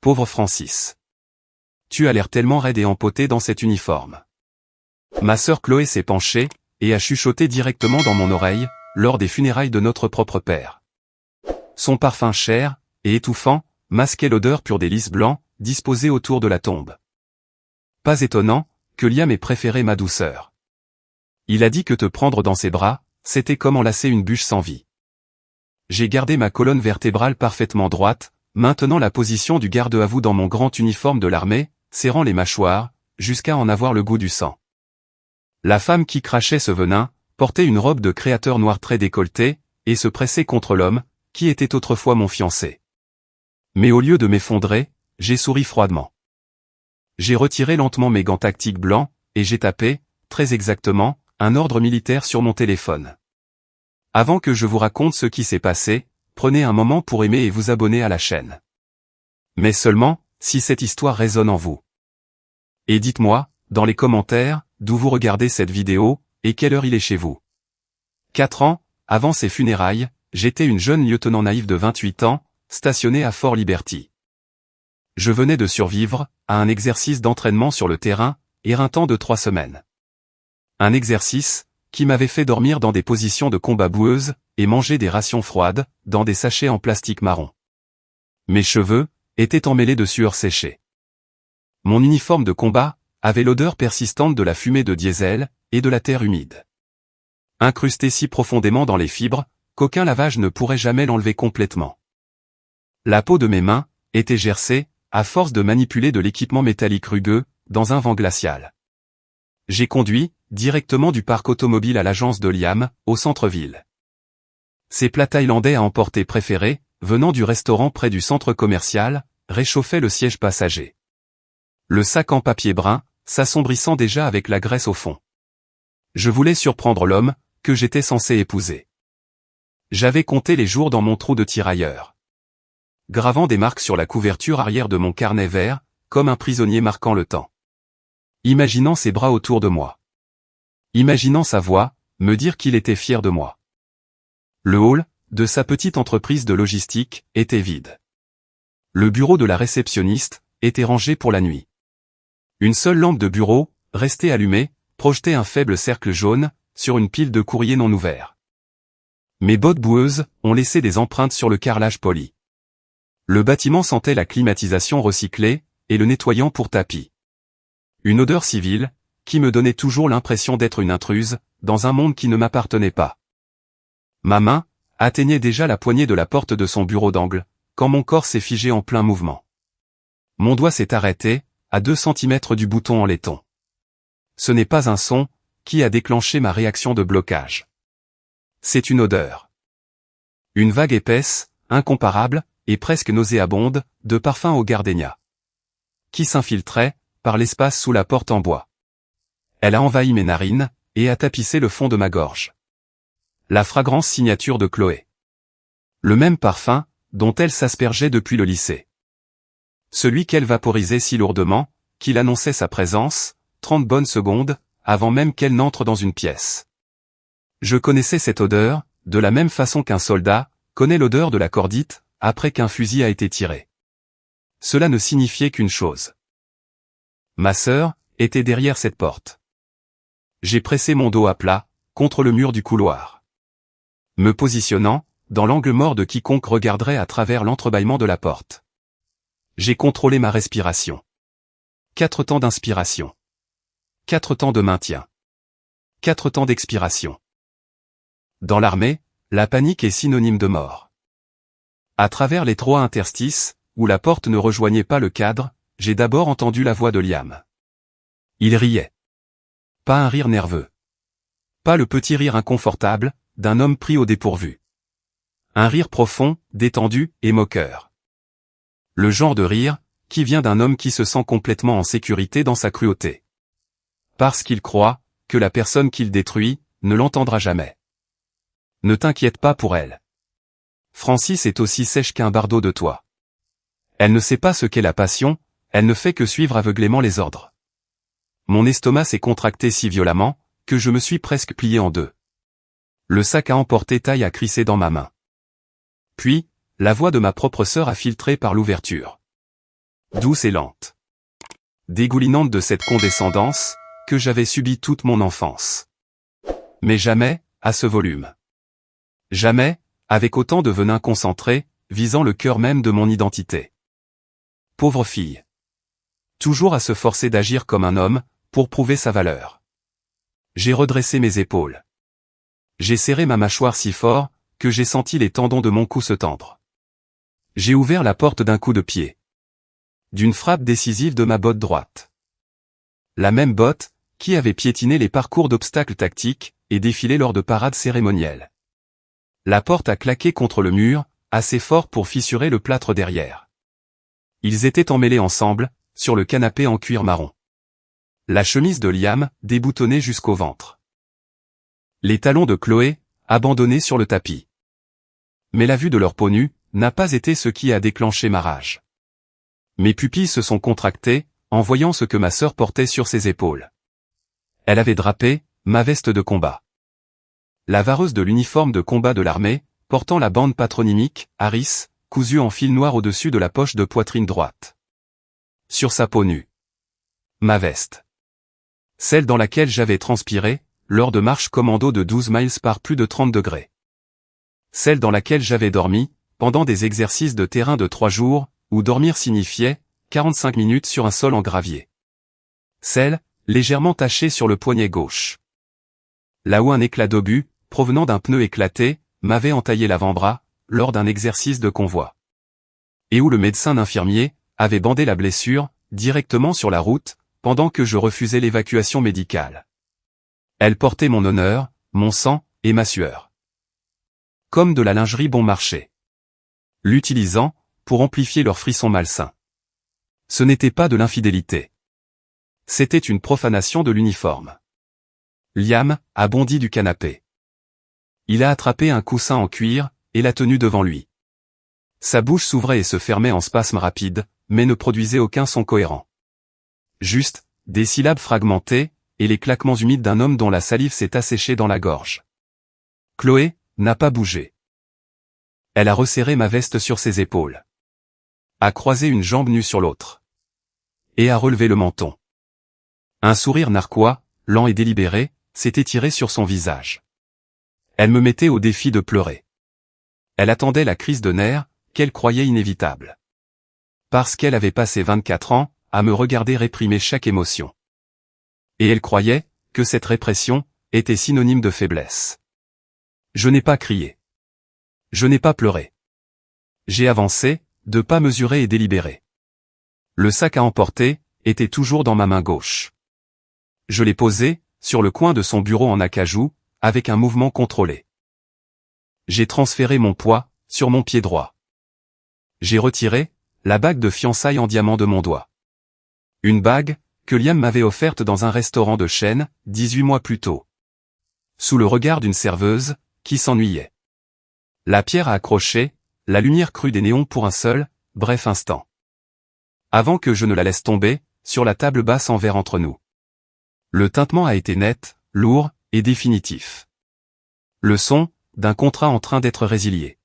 pauvre Francis. Tu as l'air tellement raide et empoté dans cet uniforme. Ma sœur Chloé s'est penchée, et a chuchoté directement dans mon oreille, lors des funérailles de notre propre père. Son parfum cher, et étouffant, masquait l'odeur pure des lys blancs, disposés autour de la tombe. Pas étonnant, que Liam ait préféré ma douceur. Il a dit que te prendre dans ses bras, c'était comme enlacer une bûche sans vie. J'ai gardé ma colonne vertébrale parfaitement droite, maintenant la position du garde-à-vous dans mon grand uniforme de l'armée, serrant les mâchoires, jusqu'à en avoir le goût du sang. La femme qui crachait ce venin, portait une robe de créateur noir très décolletée, et se pressait contre l'homme, qui était autrefois mon fiancé. Mais au lieu de m'effondrer, j'ai souri froidement. J'ai retiré lentement mes gants tactiques blancs, et j'ai tapé, très exactement, un ordre militaire sur mon téléphone. Avant que je vous raconte ce qui s'est passé, prenez un moment pour aimer et vous abonner à la chaîne. Mais seulement, si cette histoire résonne en vous. Et dites-moi, dans les commentaires, d'où vous regardez cette vidéo, et quelle heure il est chez vous. 4 ans, avant ces funérailles, j'étais une jeune lieutenant naïve de 28 ans, stationnée à Fort Liberty. Je venais de survivre, à un exercice d'entraînement sur le terrain, éreintant de 3 semaines. Un exercice, qui m'avait fait dormir dans des positions de combat boueuses, et manger des rations froides, dans des sachets en plastique marron. Mes cheveux, étaient emmêlés de sueur séchée. Mon uniforme de combat, avait l'odeur persistante de la fumée de diesel, et de la terre humide. Incrusté si profondément dans les fibres, qu'aucun lavage ne pourrait jamais l'enlever complètement. La peau de mes mains, était gercée, à force de manipuler de l'équipement métallique rugueux, dans un vent glacial. J'ai conduit, directement du parc automobile à l'agence de Liam, au centre-ville. Ces plats thaïlandais à emporter préférés, venant du restaurant près du centre commercial, réchauffaient le siège passager. Le sac en papier brun, s'assombrissant déjà avec la graisse au fond. Je voulais surprendre l'homme, que j'étais censé épouser. J'avais compté les jours dans mon trou de tirailleur. Gravant des marques sur la couverture arrière de mon carnet vert, comme un prisonnier marquant le temps. Imaginant ses bras autour de moi. Imaginant sa voix, me dire qu'il était fier de moi. Le hall, de sa petite entreprise de logistique, était vide. Le bureau de la réceptionniste, était rangé pour la nuit. Une seule lampe de bureau, restée allumée, projetait un faible cercle jaune, sur une pile de courriers non ouverts. Mes bottes boueuses, ont laissé des empreintes sur le carrelage poli. Le bâtiment sentait la climatisation recyclée, et le nettoyant pour tapis. Une odeur civile, qui me donnait toujours l'impression d'être une intruse, dans un monde qui ne m'appartenait pas. Ma main, atteignait déjà la poignée de la porte de son bureau d'angle, quand mon corps s'est figé en plein mouvement. Mon doigt s'est arrêté, à 2 centimètres du bouton en laiton. Ce n'est pas un son, qui a déclenché ma réaction de blocage. C'est une odeur. Une vague épaisse, incomparable, et presque nauséabonde, de parfum au gardénia. Qui s'infiltrait, par l'espace sous la porte en bois. Elle a envahi mes narines, et a tapissé le fond de ma gorge. La fragrance signature de Chloé. Le même parfum, dont elle s'aspergeait depuis le lycée. Celui qu'elle vaporisait si lourdement, qu'il annonçait sa présence, 30 bonnes secondes, avant même qu'elle n'entre dans une pièce. Je connaissais cette odeur, de la même façon qu'un soldat, connaît l'odeur de la cordite, après qu'un fusil a été tiré. Cela ne signifiait qu'une chose. Ma sœur, était derrière cette porte. J'ai pressé mon dos à plat, contre le mur du couloir. Me positionnant, dans l'angle mort de quiconque regarderait à travers l'entrebâillement de la porte. J'ai contrôlé ma respiration. 4 temps d'inspiration. 4 temps de maintien. 4 temps d'expiration. Dans l'armée, la panique est synonyme de mort. À travers les 3 interstices, où la porte ne rejoignait pas le cadre, j'ai d'abord entendu la voix de Liam. Il riait. Pas un rire nerveux. Pas le petit rire inconfortable, d'un homme pris au dépourvu. Un rire profond, détendu, et moqueur. Le genre de rire, qui vient d'un homme qui se sent complètement en sécurité dans sa cruauté. Parce qu'il croit, que la personne qu'il détruit, ne l'entendra jamais. Ne t'inquiète pas pour elle. Francis est aussi sèche qu'un bardeau de toit. Elle ne sait pas ce qu'est la passion, elle ne fait que suivre aveuglément les ordres. Mon estomac s'est contracté si violemment, que je me suis presque plié en deux. Le sac à emporter taille a crissé dans ma main. Puis, la voix de ma propre sœur a filtré par l'ouverture. douce et lente. Dégoulinante de cette condescendance, que j'avais subie toute mon enfance. Mais jamais, à ce volume. Jamais, avec autant de venin concentré, visant le cœur même de mon identité. Pauvre fille. Toujours à se forcer d'agir comme un homme, pour prouver sa valeur. J'ai redressé mes épaules. J'ai serré ma mâchoire si fort, que j'ai senti les tendons de mon cou se tendre. J'ai ouvert la porte d'un coup de pied. D'une frappe décisive de ma botte droite. La même botte, qui avait piétiné les parcours d'obstacles tactiques, et défilé lors de parades cérémonielles. La porte a claqué contre le mur, assez fort pour fissurer le plâtre derrière. Ils étaient emmêlés ensemble, sur le canapé en cuir marron. La chemise de Liam, déboutonnée jusqu'au ventre. Les talons de Chloé, abandonnés sur le tapis. Mais la vue de leur peau nue, n'a pas été ce qui a déclenché ma rage. Mes pupilles se sont contractées, en voyant ce que ma sœur portait sur ses épaules. Elle avait drapé, ma veste de combat. La vareuse de l'uniforme de combat de l'armée, portant la bande patronymique, Harris, cousue en fil noir au-dessus de la poche de poitrine droite. Sur sa peau nue. Ma veste. Celle dans laquelle j'avais transpiré, lors de marches commando de 12 miles par plus de 30 degrés. Celle dans laquelle j'avais dormi, pendant des exercices de terrain de 3 jours, où dormir signifiait 45 minutes sur un sol en gravier. Celle, légèrement tachée sur le poignet gauche. Là où un éclat d'obus, provenant d'un pneu éclaté, m'avait entaillé l'avant-bras, lors d'un exercice de convoi. Et où le médecin infirmier avait bandé la blessure, directement sur la route, pendant que je refusais l'évacuation médicale. Elle portait mon honneur, mon sang, et ma sueur. Comme de la lingerie bon marché. L'utilisant, pour amplifier leurs frissons malsains. Ce n'était pas de l'infidélité. C'était une profanation de l'uniforme. Liam a bondi du canapé. Il a attrapé un coussin en cuir, et l'a tenu devant lui. Sa bouche s'ouvrait et se fermait en spasmes rapides, mais ne produisait aucun son cohérent. Juste, des syllabes fragmentées, et les claquements humides d'un homme dont la salive s'est asséchée dans la gorge. Chloé n'a pas bougé. Elle a resserré ma veste sur ses épaules. A croisé une jambe nue sur l'autre. Et a relevé le menton. Un sourire narquois, lent et délibéré, s'est étiré sur son visage. Elle me mettait au défi de pleurer. Elle attendait la crise de nerfs, qu'elle croyait inévitable. Parce qu'elle avait passé 24 ans, à me regarder réprimer chaque émotion. Et elle croyait, que cette répression, était synonyme de faiblesse. Je n'ai pas crié. Je n'ai pas pleuré. J'ai avancé, de pas mesurés et délibérés. Le sac à emporter, était toujours dans ma main gauche. Je l'ai posé, sur le coin de son bureau en acajou, avec un mouvement contrôlé. J'ai transféré mon poids, sur mon pied droit. J'ai retiré, la bague de fiançailles en diamant de mon doigt. Une bague, que Liam m'avait offerte dans un restaurant de chaîne, 18 mois plus tôt. Sous le regard d'une serveuse, qui s'ennuyait. La pierre a accroché, la lumière crue des néons pour un seul, bref instant. Avant que je ne la laisse tomber, sur la table basse en verre entre nous. Le tintement a été net, lourd, et définitif. Le son, d'un contrat en train d'être résilié.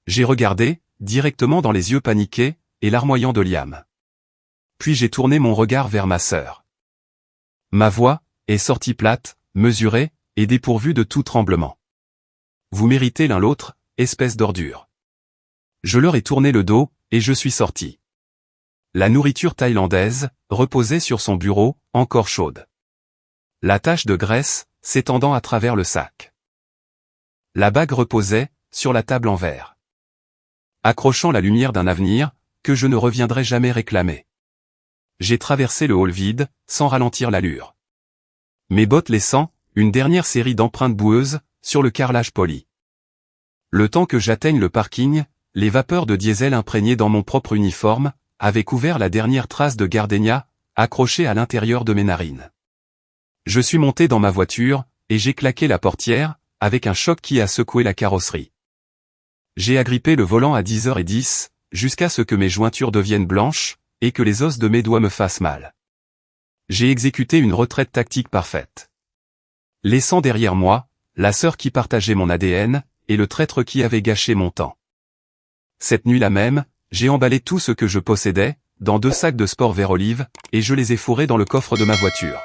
J'ai regardé, directement dans les yeux paniqués, et larmoyants de Liam. Puis j'ai tourné mon regard vers ma sœur. Ma voix, est sortie plate, mesurée, et dépourvue de tout tremblement. Vous méritez l'un l'autre, espèce d'ordure. Je leur ai tourné le dos, et je suis sorti. La nourriture thaïlandaise, reposait sur son bureau, encore chaude. La tache de graisse, s'étendant à travers le sac. La bague reposait, sur la table en verre. Accrochant la lumière d'un avenir, que je ne reviendrai jamais réclamer. J'ai traversé le hall vide, sans ralentir l'allure. Mes bottes laissant, une dernière série d'empreintes boueuses, sur le carrelage poli. Le temps que j'atteigne le parking, les vapeurs de diesel imprégnées dans mon propre uniforme, avaient couvert la dernière trace de gardenia, accrochée à l'intérieur de mes narines. Je suis monté dans ma voiture, et j'ai claqué la portière, avec un choc qui a secoué la carrosserie. J'ai agrippé le volant à 10h10, jusqu'à ce que mes jointures deviennent blanches, et que les os de mes doigts me fassent mal. J'ai exécuté une retraite tactique parfaite. Laissant derrière moi, la sœur qui partageait mon ADN, et le traître qui avait gâché mon temps. Cette nuit-là même, j'ai emballé tout ce que je possédais, dans 2 sacs de sport vert olive, et je les ai fourrés dans le coffre de ma voiture.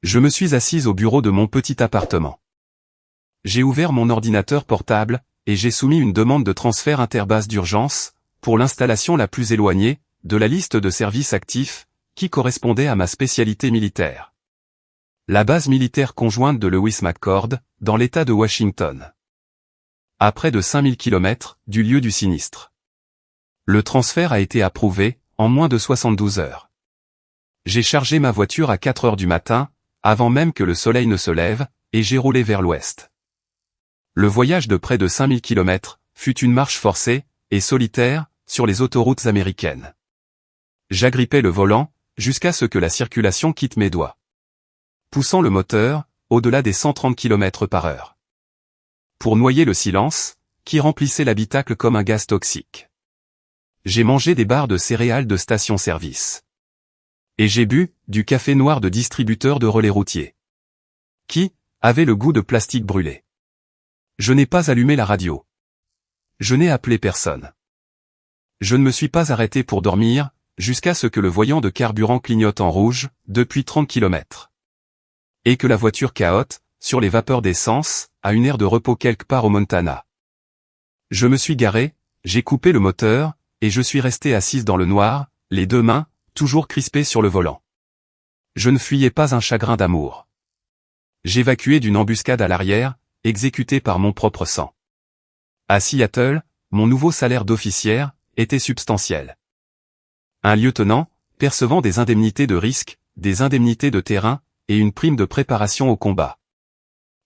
Je me suis assise au bureau de mon petit appartement. J'ai ouvert mon ordinateur portable, et j'ai soumis une demande de transfert interbase d'urgence, pour l'installation la plus éloignée, de la liste de services actifs, qui correspondait à ma spécialité militaire. La base militaire conjointe de Lewis McChord, dans l'État de Washington. À près de 5000 km du lieu du sinistre. Le transfert a été approuvé, en moins de 72 heures. J'ai chargé ma voiture à 4 heures du matin, avant même que le soleil ne se lève, et j'ai roulé vers l'ouest. Le voyage de près de 5000 km fut une marche forcée, et solitaire, sur les autoroutes américaines. J'agrippais le volant, jusqu'à ce que la circulation quitte mes doigts. Poussant le moteur, au-delà des 130 km par heure. Pour noyer le silence, qui remplissait l'habitacle comme un gaz toxique. J'ai mangé des barres de céréales de station-service. Et j'ai bu du café noir de distributeur de relais routiers. Qui avait le goût de plastique brûlé. Je n'ai pas allumé la radio. Je n'ai appelé personne. Je ne me suis pas arrêté pour dormir, jusqu'à ce que le voyant de carburant clignote en rouge, depuis 30 km. Et que la voiture cahote, sur les vapeurs d'essence, à une aire de repos quelque part au Montana. Je me suis garé, j'ai coupé le moteur, et je suis resté assise dans le noir, les 2 mains, toujours crispées sur le volant. Je ne fuyais pas un chagrin d'amour. J'évacuais d'une embuscade à l'arrière, exécutée par mon propre sang. À Seattle, mon nouveau salaire d'officière était substantiel. Un lieutenant, percevant des indemnités de risque, des indemnités de terrain, et une prime de préparation au combat,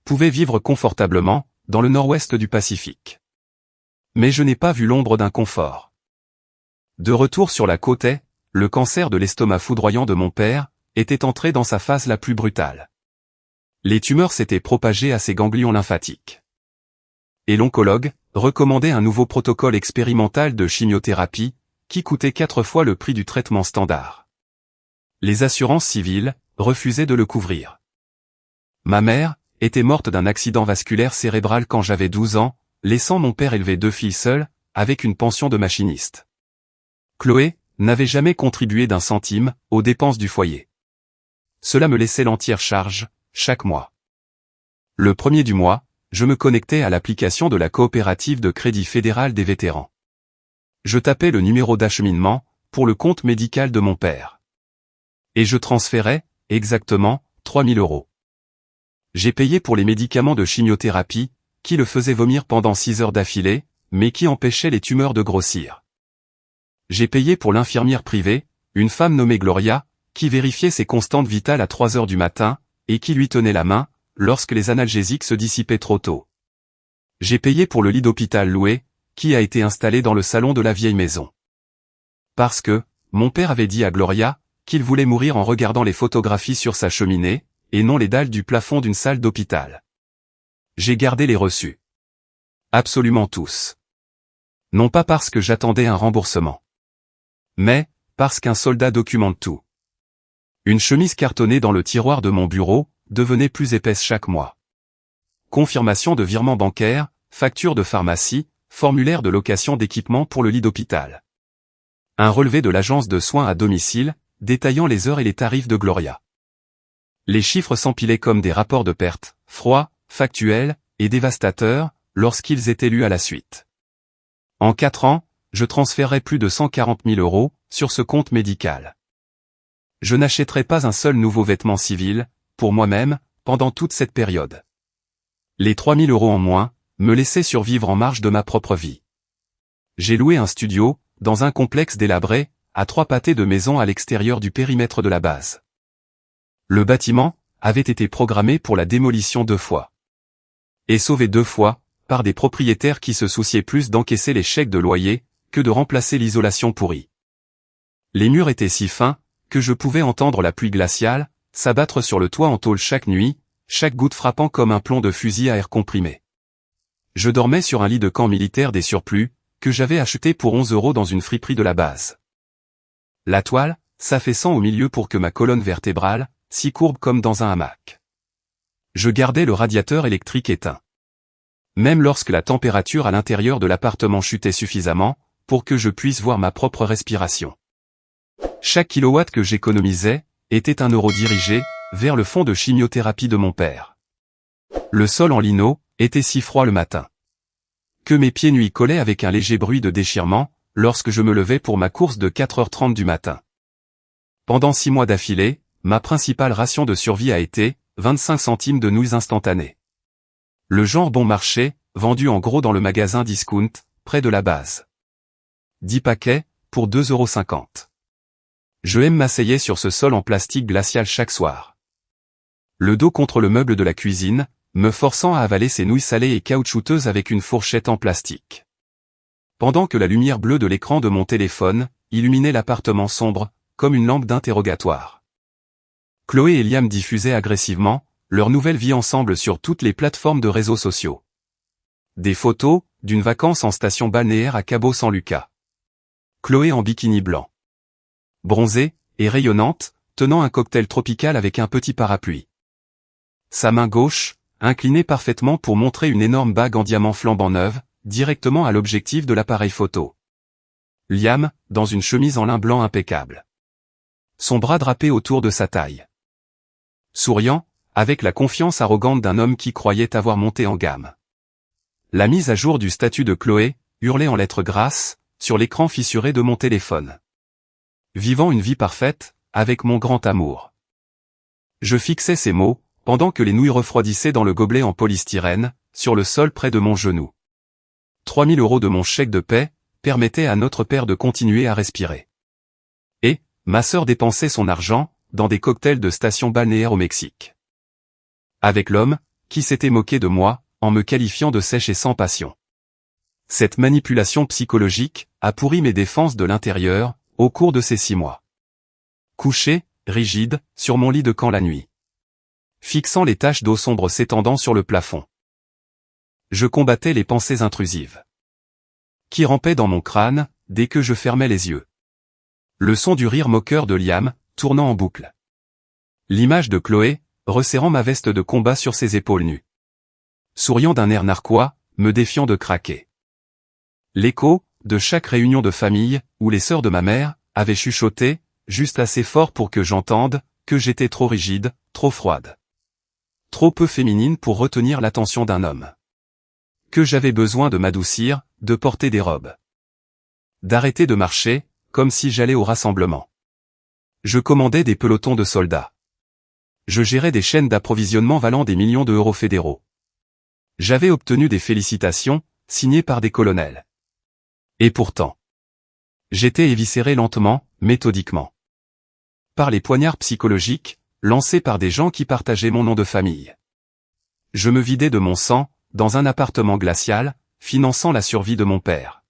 pouvait vivre confortablement, dans le nord-ouest du Pacifique. Mais je n'ai pas vu l'ombre d'un confort. De retour sur la côte est, le cancer de l'estomac foudroyant de mon père, était entré dans sa phase la plus brutale. Les tumeurs s'étaient propagées à ses ganglions lymphatiques. Et l'oncologue recommandait un nouveau protocole expérimental de chimiothérapie, qui coûtait 4 fois le prix du traitement standard. Les assurances civiles refusaient de le couvrir. Ma mère était morte d'un accident vasculaire cérébral quand j'avais 12 ans, laissant mon père élever 2 filles seules, avec une pension de machiniste. Chloé n'avait jamais contribué d'un centime aux dépenses du foyer. Cela me laissait l'entière charge, chaque mois. Le premier du mois, je me connectais à l'application de la coopérative de crédit fédéral des vétérans. Je tapais le numéro d'acheminement, pour le compte médical de mon père. Et je transférais, exactement, 3000 €. J'ai payé pour les médicaments de chimiothérapie, qui le faisaient vomir pendant 6 heures d'affilée, mais qui empêchaient les tumeurs de grossir. J'ai payé pour l'infirmière privée, une femme nommée Gloria, qui vérifiait ses constantes vitales à 3 heures du matin, et qui lui tenait la main, lorsque les analgésiques se dissipaient trop tôt. J'ai payé pour le lit d'hôpital loué, qui a été installé dans le salon de la vieille maison. Parce que, mon père avait dit à Gloria, qu'il voulait mourir en regardant les photographies sur sa cheminée, et non les dalles du plafond d'une salle d'hôpital. J'ai gardé les reçus. Absolument tous. Non pas parce que j'attendais un remboursement. Mais, parce qu'un soldat documente tout. Une chemise cartonnée dans le tiroir de mon bureau, devenait plus épaisse chaque mois. Confirmation de virement bancaire, facture de pharmacie, formulaire de location d'équipement pour le lit d'hôpital. Un relevé de l'agence de soins à domicile, détaillant les heures et les tarifs de Gloria. Les chiffres s'empilaient comme des rapports de perte, froids, factuels, et dévastateurs, lorsqu'ils étaient lus à la suite. En 4 ans, je transférerai plus de 140 000 € sur ce compte médical. Je n'achèterai pas un seul nouveau vêtement civil, pour moi-même, pendant toute cette période. Les 3 000 € en moins, me laissaient survivre en marge de ma propre vie. J'ai loué un studio, dans un complexe délabré, à 3 pâtés de maison à l'extérieur du périmètre de la base. Le bâtiment avait été programmé pour la démolition 2 fois. Et sauvé 2 fois, par des propriétaires qui se souciaient plus d'encaisser les chèques de loyer, que de remplacer l'isolation pourrie. Les murs étaient si fins, que je pouvais entendre la pluie glaciale, s'abattre sur le toit en tôle chaque nuit, chaque goutte frappant comme un plomb de fusil à air comprimé. Je dormais sur un lit de camp militaire des surplus, que j'avais acheté pour 11 € dans une friperie de la base. La toile, s'affaissant au milieu pour que ma colonne vertébrale, s'y courbe comme dans un hamac. Je gardais le radiateur électrique éteint. Même lorsque la température à l'intérieur de l'appartement chutait suffisamment, pour que je puisse voir ma propre respiration. Chaque kilowatt que j'économisais était un euro dirigé vers le fonds de chimiothérapie de mon père. Le sol en lino était si froid le matin que mes pieds nus y collaient avec un léger bruit de déchirement lorsque je me levais pour ma course de 4h30 du matin. Pendant 6 mois d'affilée, ma principale ration de survie a été 25 centimes de nouilles instantanées. Le genre bon marché, vendu en gros dans le magasin Discount, près de la base. 10 paquets, pour 2,50 €. Je m'asseyais sur ce sol en plastique glacial chaque soir. Le dos contre le meuble de la cuisine, me forçant à avaler ces nouilles salées et caoutchouteuses avec une fourchette en plastique. Pendant que la lumière bleue de l'écran de mon téléphone illuminait l'appartement sombre, comme une lampe d'interrogatoire. Chloé et Liam diffusaient agressivement leur nouvelle vie ensemble sur toutes les plateformes de réseaux sociaux. Des photos d'une vacance en station balnéaire à Cabo San Lucas. Chloé en bikini blanc. Bronzée et rayonnante, tenant un cocktail tropical avec un petit parapluie. Sa main gauche, inclinée parfaitement pour montrer une énorme bague en diamant flambant neuve, directement à l'objectif de l'appareil photo. Liam, dans une chemise en lin blanc impeccable. Son bras drapé autour de sa taille. Souriant, avec la confiance arrogante d'un homme qui croyait avoir monté en gamme. La mise à jour du statut de Chloé, hurlée en lettres grasses, sur l'écran fissuré de mon téléphone. Vivant une vie parfaite, avec mon grand amour. Je fixais ces mots, pendant que les nouilles refroidissaient dans le gobelet en polystyrène, sur le sol près de mon genou. 3000 € de mon chèque de paie, permettaient à notre père de continuer à respirer. Et, ma sœur dépensait son argent, dans des cocktails de station balnéaire au Mexique. Avec l'homme, qui s'était moqué de moi, en me qualifiant de sèche et sans passion. Cette manipulation psychologique a pourri mes défenses de l'intérieur, au cours de ces 6 mois. Couché, rigide, sur mon lit de camp la nuit. Fixant les taches d'eau sombre s'étendant sur le plafond. Je combattais les pensées intrusives. Qui rampaient dans mon crâne, dès que je fermais les yeux. Le son du rire moqueur de Liam, tournant en boucle. L'image de Chloé, resserrant ma veste de combat sur ses épaules nues. Souriant d'un air narquois, me défiant de craquer. L'écho, de chaque réunion de famille, où les sœurs de ma mère, avaient chuchoté, juste assez fort pour que j'entende, que j'étais trop rigide, trop froide. Trop peu féminine pour retenir l'attention d'un homme. Que j'avais besoin de m'adoucir, de porter des robes. D'arrêter de marcher, comme si j'allais au rassemblement. Je commandais des pelotons de soldats. Je gérais des chaînes d'approvisionnement valant des millions d'euros fédéraux. J'avais obtenu des félicitations, signées par des colonels. Et pourtant, j'étais éviscéré lentement, méthodiquement. Par les poignards psychologiques, lancés par des gens qui partageaient mon nom de famille. Je me vidais de mon sang, dans un appartement glacial, finançant la survie de mon père.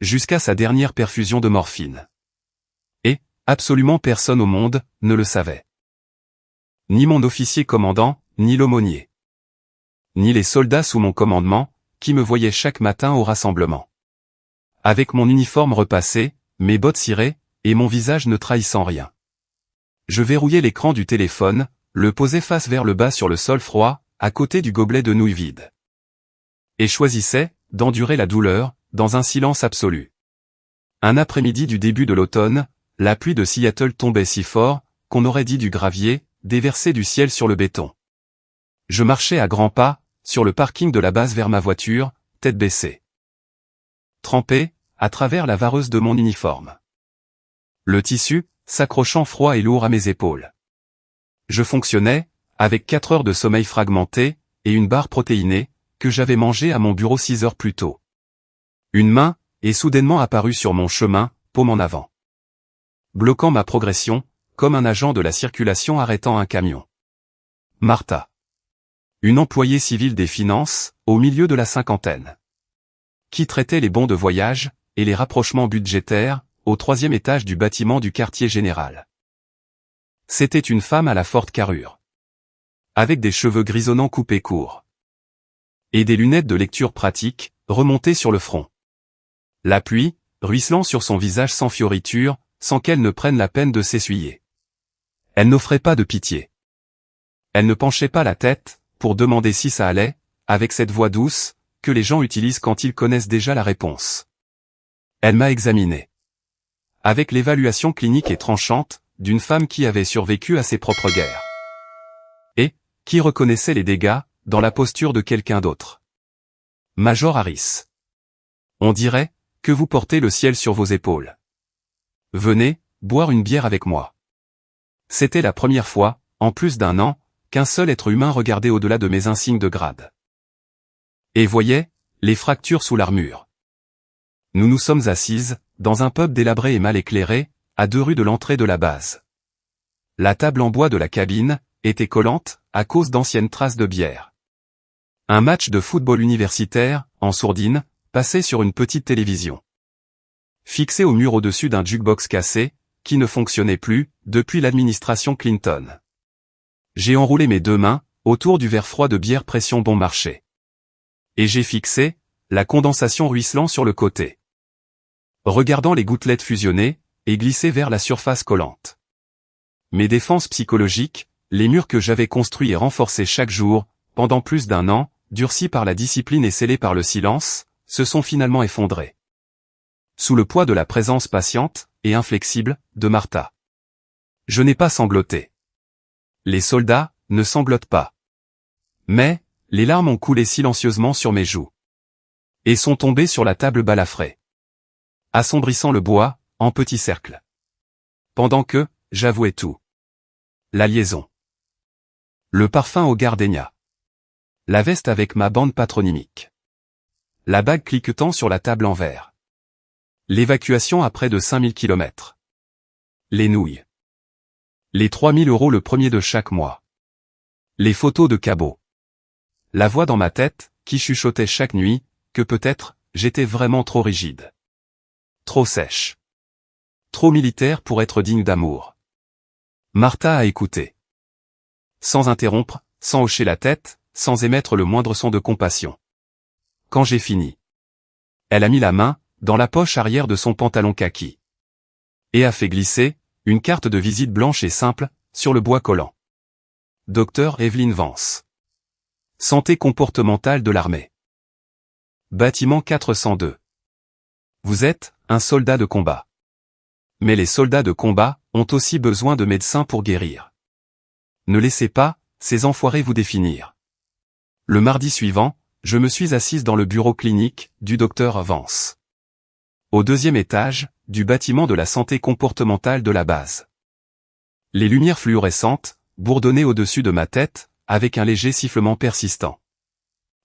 Jusqu'à sa dernière perfusion de morphine. Et, absolument personne au monde, ne le savait. Ni mon officier commandant, ni l'aumônier. Ni les soldats sous mon commandement, qui me voyaient chaque matin au rassemblement. Avec mon uniforme repassé, mes bottes cirées, et mon visage ne trahissant rien. Je verrouillais l'écran du téléphone, le posais face vers le bas sur le sol froid, à côté du gobelet de nouilles vide. Et choisissais, d'endurer la douleur, dans un silence absolu. Un après-midi du début de l'automne, la pluie de Seattle tombait si fort, qu'on aurait dit du gravier, déversé du ciel sur le béton. Je marchais à grands pas, sur le parking de la base vers ma voiture, tête baissée. Trempé, à travers la vareuse de mon uniforme. Le tissu, s'accrochant froid et lourd à mes épaules. Je fonctionnais, avec 4 heures de sommeil fragmenté, et une barre protéinée, que j'avais mangée à mon bureau 6 heures plus tôt. Une main, est soudainement apparue sur mon chemin, paume en avant. Bloquant ma progression, comme un agent de la circulation arrêtant un camion. Martha. Une employée civile des finances, au milieu de la cinquantaine. Qui traitait les bons de voyage, et les rapprochements budgétaires, au 3e étage du bâtiment du quartier général. C'était une femme à la forte carrure. Avec des cheveux grisonnants coupés courts. Et des lunettes de lecture pratique, remontées sur le front. La pluie, ruisselant sur son visage sans fioriture, sans qu'elle ne prenne la peine de s'essuyer. Elle n'offrait pas de pitié. Elle ne penchait pas la tête, pour demander si ça allait, avec cette voix douce, que les gens utilisent quand ils connaissent déjà la réponse. Elle m'a examiné. avec l'évaluation clinique et tranchante d'une femme qui avait survécu à ses propres guerres. Et qui reconnaissait les dégâts dans la posture de quelqu'un d'autre. Major Harris. On dirait que vous portez le ciel sur vos épaules. Venez boire une bière avec moi. C'était la première fois, en plus d'1 an, qu'un seul être humain regardait au-delà de mes insignes de grade. Et voyait les fractures sous l'armure. Nous nous sommes assises, dans un pub délabré et mal éclairé, à 2 rues de l'entrée de la base. La table en bois de la cabine était collante, à cause d'anciennes traces de bière. Un match de football universitaire, en sourdine, passait sur une petite télévision. Fixé au mur au-dessus d'un jukebox cassé, qui ne fonctionnait plus, depuis l'administration Clinton. J'ai enroulé mes 2 mains, autour du verre froid de bière pression bon marché. Et j'ai fixé, la condensation ruisselant sur le côté. Regardant les gouttelettes fusionner, et glisser vers la surface collante. Mes défenses psychologiques, les murs que j'avais construits et renforcés chaque jour, pendant plus d'1 an, durcis par la discipline et scellés par le silence, se sont finalement effondrés. Sous le poids de la présence patiente, et inflexible, de Martha. Je n'ai pas sangloté. Les soldats ne sanglotent pas. Mais, les larmes ont coulé silencieusement sur mes joues. Et sont tombées sur la table balafrée. Assombrissant le bois, en petits cercles. Pendant que, j'avouais tout. La liaison. Le parfum au gardénia. La veste avec ma bande patronymique. La bague cliquetant sur la table en verre. L'évacuation à près de 5000 km. Les nouilles. Les 3000 € le premier de chaque mois. Les photos de Cabot. La voix dans ma tête, qui chuchotait chaque nuit, que peut-être, j'étais vraiment trop rigide. Trop sèche. Trop militaire pour être digne d'amour. Martha a écouté. Sans interrompre, sans hocher la tête, sans émettre le moindre son de compassion. Quand j'ai fini. Elle a mis la main, dans la poche arrière de son pantalon kaki. Et a fait glisser, une carte de visite blanche et simple, sur le bois collant. Dr Evelyn Vance. Santé comportementale de l'armée. Bâtiment 402. Vous êtes un soldat de combat. Mais les soldats de combat ont aussi besoin de médecins pour guérir. Ne laissez pas ces enfoirés vous définir. Le mardi suivant, je me suis assise dans le bureau clinique du docteur Vance. Au 2e étage du bâtiment de la santé comportementale de la base. Les lumières fluorescentes bourdonnaient au-dessus de ma tête, avec un léger sifflement persistant.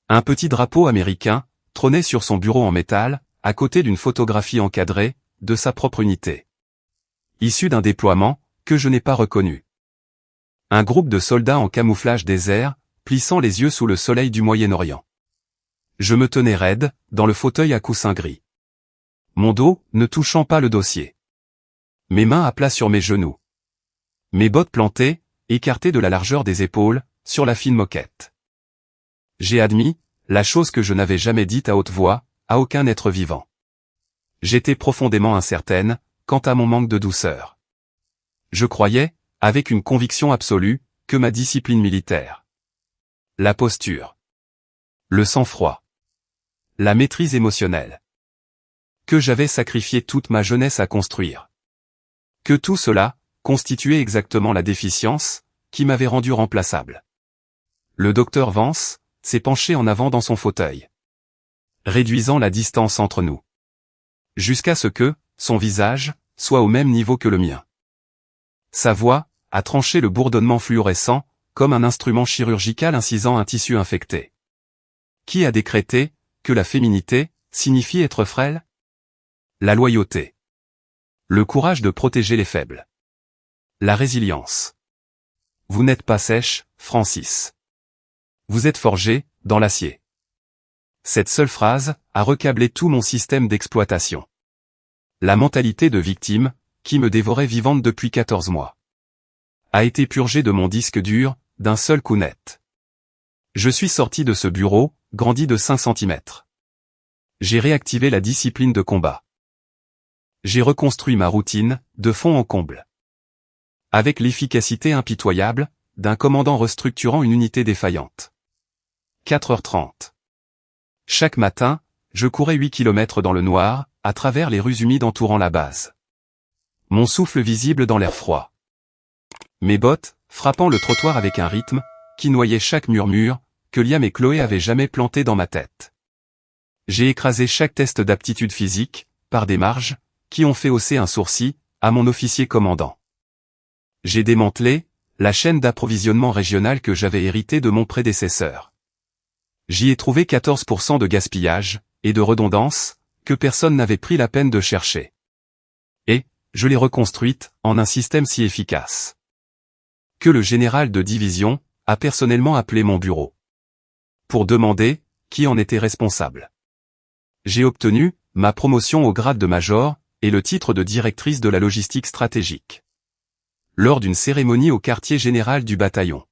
Un petit drapeau américain trônait sur son bureau en métal, à côté d'une photographie encadrée de sa propre unité. Issue d'un déploiement que je n'ai pas reconnu. Un groupe de soldats en camouflage désert, plissant les yeux sous le soleil du Moyen-Orient. Je me tenais raide, dans le fauteuil à coussin gris. Mon dos ne touchant pas le dossier. Mes mains à plat sur mes genoux. Mes bottes plantées, écartées de la largeur des épaules, sur la fine moquette. J'ai admis, la chose que je n'avais jamais dite à haute voix, à aucun être vivant. J'étais profondément incertaine, quant à mon manque de douceur. Je croyais, avec une conviction absolue, que ma discipline militaire. La posture. Le sang-froid. La maîtrise émotionnelle. Que j'avais sacrifié toute ma jeunesse à construire. Que tout cela constituait exactement la déficience qui m'avait rendu remplaçable. Le docteur Vance s'est penché en avant dans son fauteuil, réduisant la distance entre nous. Jusqu'à ce que son visage soit au même niveau que le mien. Sa voix a tranché le bourdonnement fluorescent, comme un instrument chirurgical incisant un tissu infecté. Qui a décrété que la féminité signifie être frêle? La loyauté. Le courage de protéger les faibles. La résilience. Vous n'êtes pas sèche, Francis. Vous êtes forgé, dans l'acier. Cette seule phrase a recablé tout mon système d'exploitation. La mentalité de victime, qui me dévorait vivante depuis 14 mois, a été purgée de mon disque dur, d'un seul coup net. Je suis sorti de ce bureau, grandi de 5 cm. J'ai réactivé la discipline de combat. J'ai reconstruit ma routine, de fond en comble. Avec l'efficacité impitoyable d'un commandant restructurant une unité défaillante. 4h30. Chaque matin, je courais 8 km dans le noir, à travers les rues humides entourant la base. Mon souffle visible dans l'air froid. Mes bottes, frappant le trottoir avec un rythme, qui noyait chaque murmure, que Liam et Chloé avaient jamais planté dans ma tête. J'ai écrasé chaque test d'aptitude physique, par des marges, qui ont fait hausser un sourcil, à mon officier commandant. J'ai démantelé, la chaîne d'approvisionnement régionale que j'avais héritée de mon prédécesseur. J'y ai trouvé 14% de gaspillage, et de redondance, que personne n'avait pris la peine de chercher. Et, je l'ai reconstruite, en un système si efficace que le général de division a personnellement appelé mon bureau pour demander qui en était responsable. J'ai obtenu ma promotion au grade de major et le titre de directrice de la logistique stratégique lors d'une cérémonie au quartier général du bataillon.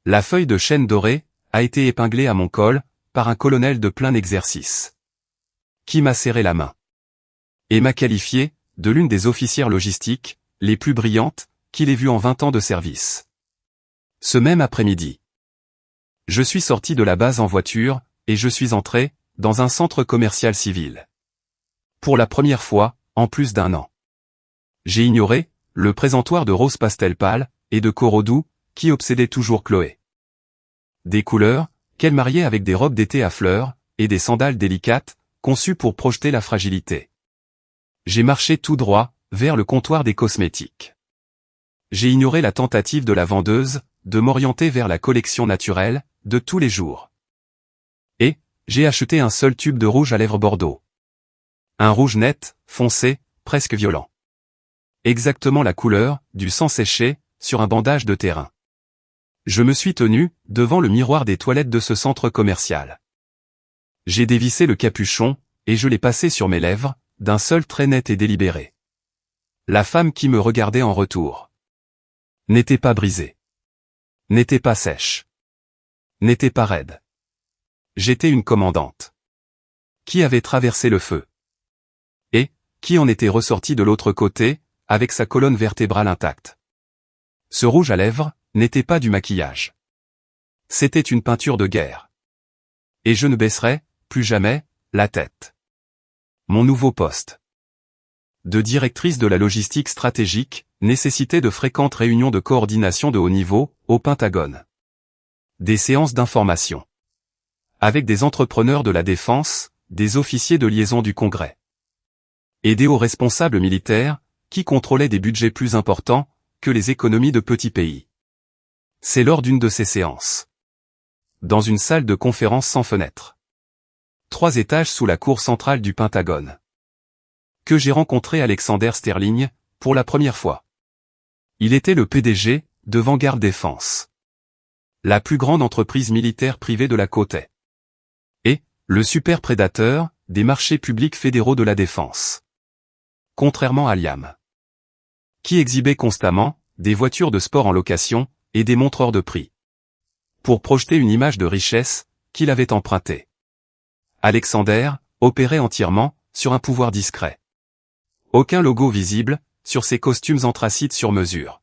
La feuille de chêne dorée a été épinglée à mon col par un colonel de plein exercice qui m'a serré la main et m'a qualifié de l'une des officières logistiques les plus brillantes qu'il ait vues en 20 ans de service. Ce même après-midi, je suis sorti de la base en voiture, et je suis entré dans un centre commercial civil. Pour la première fois, en plus d'1 an. J'ai ignoré le présentoir de rose pastel pâle et de coraux doux qui obsédait toujours Chloé. Des couleurs qu'elle mariait avec des robes d'été à fleurs et des sandales délicates conçues pour projeter la fragilité. J'ai marché tout droit vers le comptoir des cosmétiques. J'ai ignoré la tentative de la vendeuse de m'orienter vers la collection naturelle de tous les jours. Et j'ai acheté un seul tube de rouge à lèvres bordeaux. Un rouge net, foncé, presque violet. Exactement la couleur du sang séché sur un bandage de terrain. Je me suis tenu devant le miroir des toilettes de ce centre commercial. J'ai dévissé le capuchon et je l'ai passé sur mes lèvres d'un seul trait net et délibéré. La femme qui me regardait en retour n'était pas brisée, n'était pas sèche, n'était pas raide. J'étais une commandante qui avait traversé le feu et qui en était ressortie de l'autre côté avec sa colonne vertébrale intacte. Ce rouge à lèvres n'était pas du maquillage. C'était une peinture de guerre. Et je ne baisserai plus jamais la tête. Mon nouveau poste de directrice de la logistique stratégique nécessitait de fréquentes réunions de coordination de haut niveau au Pentagone. Des séances d'information avec des entrepreneurs de la défense, des officiers de liaison du Congrès et des hauts responsables militaires qui contrôlaient des budgets plus importants que les économies de petits pays. C'est lors d'une de ces séances, dans une salle de conférence sans fenêtre, 3 étages sous la cour centrale du Pentagone, que j'ai rencontré Alexander Sterling pour la première fois. Il était le PDG de Vanguard Défense, la plus grande entreprise militaire privée de la côte est, et le super prédateur des marchés publics fédéraux de la défense. Contrairement à Liam, qui exhibait constamment des voitures de sport en location et des montreurs de prix pour projeter une image de richesse qu'il avait empruntée. Alexander opérait entièrement sur un pouvoir discret. Aucun logo visible sur ses costumes anthracites sur mesure.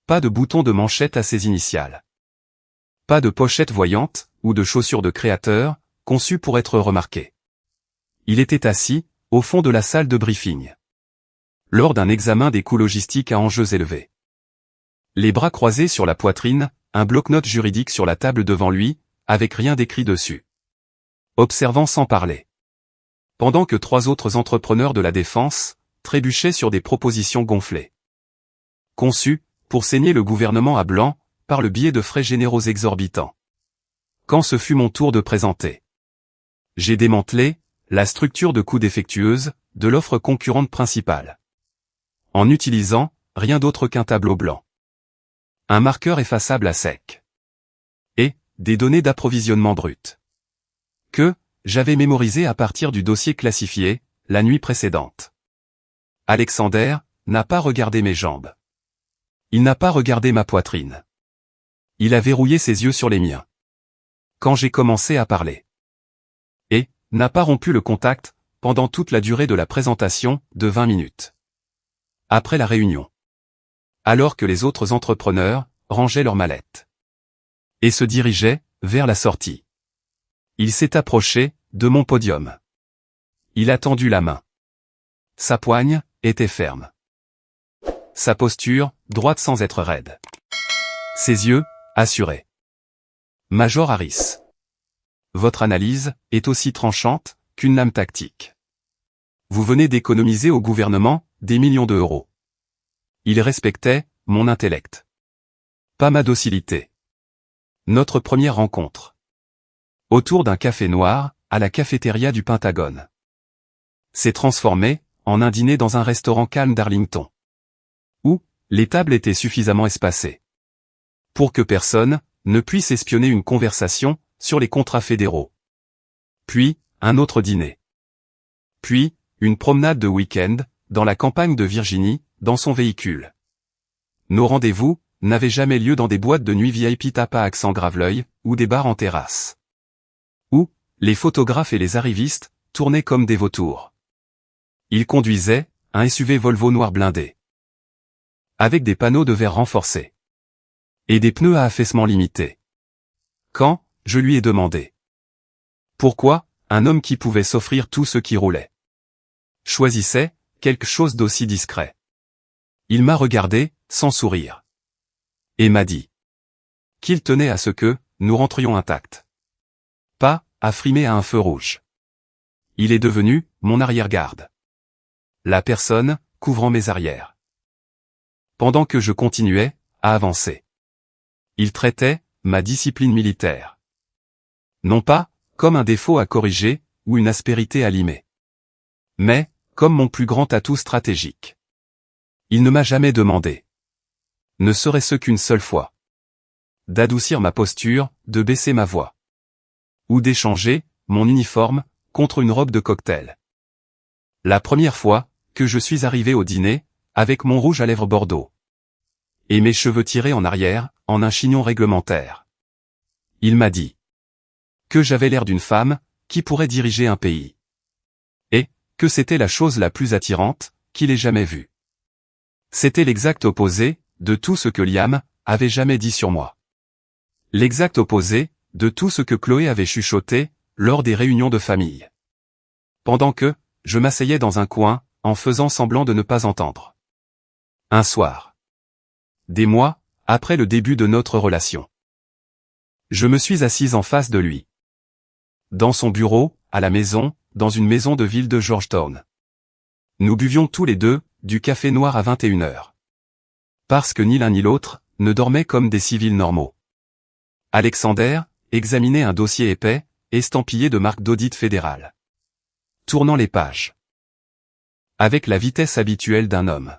Pas de bouton de manchette à ses initiales. Pas de pochette voyante ou de chaussures de créateur conçues pour être remarquées. Il était assis au fond de la salle de briefing lors d'un examen des coûts logistiques à enjeux élevés. Les bras croisés sur la poitrine, un bloc-notes juridique sur la table devant lui, avec rien d'écrit dessus. Observant sans parler. Pendant que 3 autres entrepreneurs de la défense trébuchaient sur des propositions gonflées, conçues pour saigner le gouvernement à blanc par le biais de frais généraux exorbitants. Quand ce fut mon tour de présenter, j'ai démantelé la structure de coûts défectueuse de l'offre concurrente principale, en utilisant rien d'autre qu'un tableau blanc, un marqueur effaçable à sec et des données d'approvisionnement brut que j'avais mémorisées à partir du dossier classifié la nuit précédente. Alexander n'a pas regardé mes jambes. Il n'a pas regardé ma poitrine. Il a verrouillé ses yeux sur les miens quand j'ai commencé à parler et n'a pas rompu le contact pendant toute la durée de la présentation de 20 minutes. Après la réunion, alors que les autres entrepreneurs rangeaient leurs mallettes et se dirigeaient vers la sortie, il s'est approché de mon podium. Il a tendu la main. Sa poigne était ferme. Sa posture, droite sans être raide. Ses yeux, assurés. Major Harris. Votre analyse est aussi tranchante qu'une lame tactique. Vous venez d'économiser au gouvernement des millions d'euros. Il respectait mon intellect. Pas ma docilité. Notre première rencontre. Autour d'un café noir, à la cafétéria du Pentagone. S'est transformé en un dîner dans un restaurant calme d'Arlington. Où les tables étaient suffisamment espacées pour que personne ne puisse espionner une conversation sur les contrats fédéraux. Puis, un autre dîner. Puis, une promenade de week-end, dans la campagne de Virginie, dans son véhicule. Nos rendez-vous n'avaient jamais lieu dans des boîtes de nuit VIP Tapa accent Graveleuil, ou des bars en terrasse. Où les photographes et les arrivistes tournaient comme des vautours. Il conduisait un SUV Volvo noir blindé. Avec des panneaux de verre renforcés. Et des pneus à affaissement limité. Quand, je lui ai demandé. Pourquoi, un homme qui pouvait s'offrir tout ce qui roulait choisissait quelque chose d'aussi discret. Il m'a regardé, sans sourire. Et m'a dit qu'il tenait à ce que nous rentrions intacts. Pas à frimer à un feu rouge. Il est devenu mon arrière-garde. La personne couvrant mes arrières. Pendant que je continuais à avancer. Il traitait ma discipline militaire. Non pas comme un défaut à corriger ou une aspérité à limer. Mais comme mon plus grand atout stratégique. Il ne m'a jamais demandé. Ne serait-ce qu'une seule fois. D'adoucir ma posture, de baisser ma voix. Ou d'échanger mon uniforme contre une robe de cocktail. La première fois que je suis arrivé au dîner, avec mon rouge à lèvres bordeaux. Et mes cheveux tirés en arrière, en un chignon réglementaire. Il m'a dit que j'avais l'air d'une femme qui pourrait diriger un pays. Et que c'était la chose la plus attirante qu'il ait jamais vue. C'était l'exact opposé de tout ce que Liam avait jamais dit sur moi. L'exact opposé de tout ce que Chloé avait chuchoté lors des réunions de famille. Pendant que je m'asseyais dans un coin, en faisant semblant de ne pas entendre. Un soir. Des mois après le début de notre relation. Je me suis assise en face de lui. Dans son bureau, à la maison, dans une maison de ville de Georgetown. Nous buvions tous les deux du café noir à 21h. Parce que ni l'un ni l'autre ne dormaient comme des civils normaux. Alexander examinait un dossier épais, estampillé de marque d'audit fédérale. Tournant les pages. Avec la vitesse habituelle d'un homme.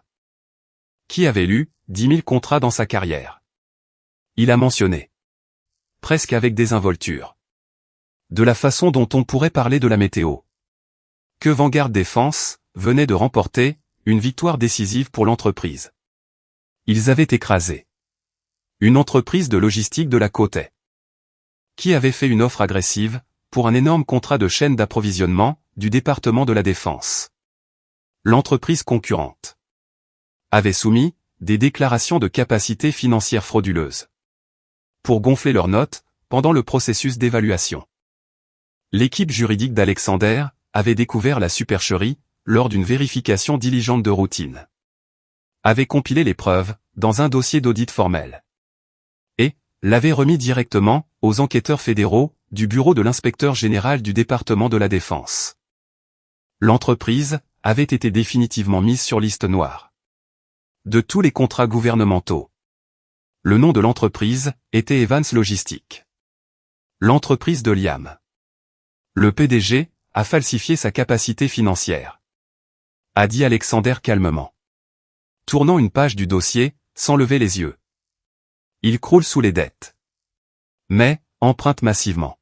Qui avait lu 10 000 contrats dans sa carrière. Il a mentionné. Presque avec désinvolture. De la façon dont on pourrait parler de la météo. Que Vanguard Défense venait de remporter une victoire décisive pour l'entreprise. Ils avaient écrasé une entreprise de logistique de la côte est. Qui avait fait une offre agressive pour un énorme contrat de chaîne d'approvisionnement du département de la Défense. L'entreprise concurrente avait soumis des déclarations de capacité financière frauduleuses pour gonfler leurs notes pendant le processus d'évaluation. L'équipe juridique d'Alexander avait découvert la supercherie lors d'une vérification diligente de routine. Avait compilé les preuves dans un dossier d'audit formel. Et l'avait remis directement aux enquêteurs fédéraux du bureau de l'inspecteur général du département de la Défense. L'entreprise avait été définitivement mise sur liste noire. De tous les contrats gouvernementaux. Le nom de l'entreprise était Evans Logistique. L'entreprise de Liam. Le PDG a falsifié sa capacité financière. A dit Alexander calmement. Tournant une page du dossier, sans lever les yeux. Il croule sous les dettes. Mais, emprunte massivement.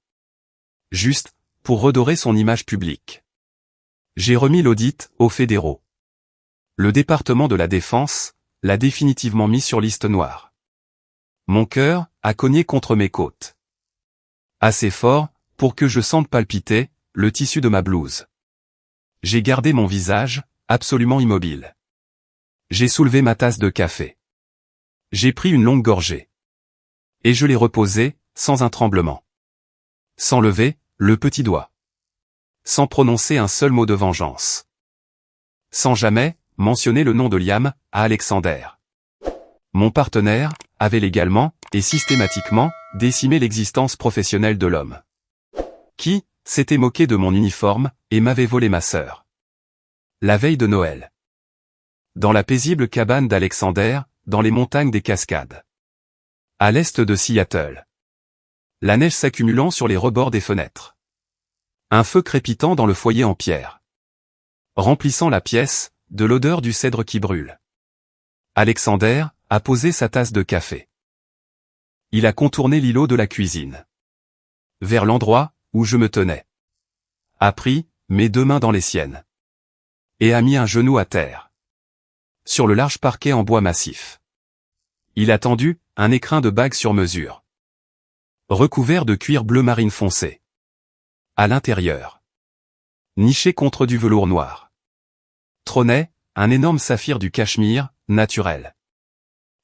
Juste, pour redorer son image publique. J'ai remis l'audit aux fédéraux. Le département de la Défense l'a définitivement mis sur liste noire. Mon cœur a cogné contre mes côtes. Assez fort pour que je sente palpiter le tissu de ma blouse. J'ai gardé mon visage absolument immobile. J'ai soulevé ma tasse de café. J'ai pris une longue gorgée. Et je l'ai reposée, sans un tremblement. Sans lever le petit doigt. Sans prononcer un seul mot de vengeance. Sans jamais mentionné le nom de Liam à Alexander. Mon partenaire avait légalement et systématiquement décimé l'existence professionnelle de l'homme qui s'était moqué de mon uniforme et m'avait volé ma sœur. La veille de Noël. Dans la paisible cabane d'Alexander, dans les montagnes des Cascades. À l'est de Seattle. La neige s'accumulant sur les rebords des fenêtres. Un feu crépitant dans le foyer en pierre. Remplissant la pièce de l'odeur du cèdre qui brûle. Alexander a posé sa tasse de café. Il a contourné l'îlot de la cuisine. Vers l'endroit où je me tenais. A pris mes deux mains dans les siennes. Et a mis un genou à terre. Sur le large parquet en bois massif. Il a tendu un écrin de bague sur mesure. Recouvert de cuir bleu marine foncé. À l'intérieur. Niché contre du velours noir. Trônait un énorme saphir du Cachemire, naturel.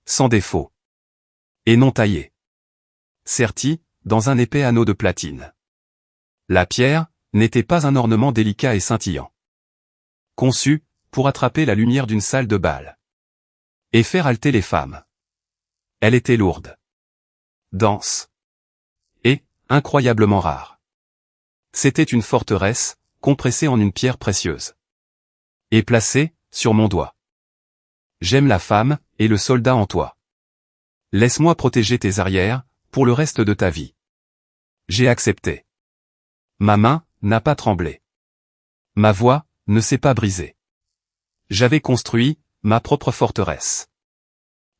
Sans défaut. Et non taillé. Serti dans un épais anneau de platine. La pierre n'était pas un ornement délicat et scintillant. Conçu pour attraper la lumière d'une salle de bal. Et faire halter les femmes. Elle était lourde. Dense. Et incroyablement rare. C'était une forteresse, compressée en une pierre précieuse. Et placée sur mon doigt. J'aime la femme et le soldat en toi. Laisse-moi protéger tes arrières pour le reste de ta vie. J'ai accepté. Ma main n'a pas tremblé. Ma voix ne s'est pas brisée. J'avais construit ma propre forteresse.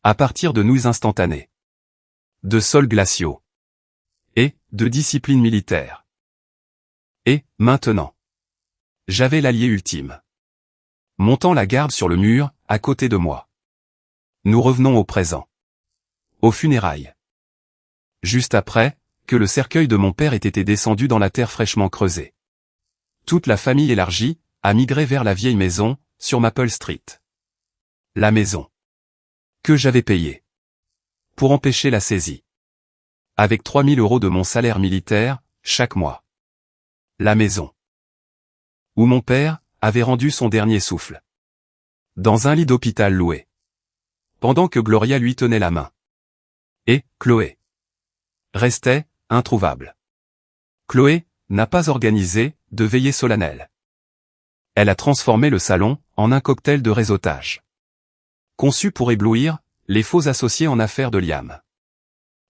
À partir de nouilles instantanées. De sols glaciaux. Et de discipline militaire. Et, maintenant. J'avais l'allié ultime. Montant la garde sur le mur, à côté de moi. Nous revenons au présent. Aux funérailles. Juste après, que le cercueil de mon père ait été descendu dans la terre fraîchement creusée. Toute la famille élargie a migré vers la vieille maison, sur Maple Street. La maison. Que j'avais payée. Pour empêcher la saisie. Avec 3000 € de mon salaire militaire, chaque mois. La maison. Où mon père avait rendu son dernier souffle. Dans un lit d'hôpital loué. Pendant que Gloria lui tenait la main. Et Chloé restait introuvable. Chloé n'a pas organisé de veillée solennelle. Elle a transformé le salon en un cocktail de réseautage. Conçu pour éblouir les faux associés en affaires de Liam.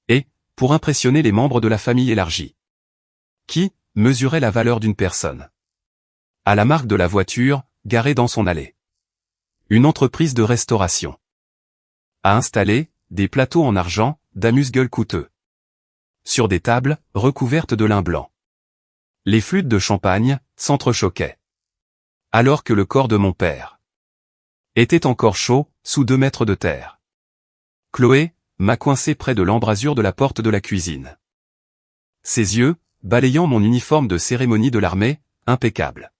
Et pour impressionner les membres de la famille élargie. Qui mesurait la valeur d'une personne. À la marque de la voiture, garée dans son allée. Une entreprise de restauration. A installé des plateaux en argent, d'amuse-gueule coûteux. Sur des tables, recouvertes de lin blanc. Les flûtes de champagne s'entrechoquaient. Alors que le corps de mon père était encore chaud, sous 2 mètres de terre. Chloé m'a coincé près de l'embrasure de la porte de la cuisine. Ses yeux, balayant mon uniforme de cérémonie de l'armée, impeccable.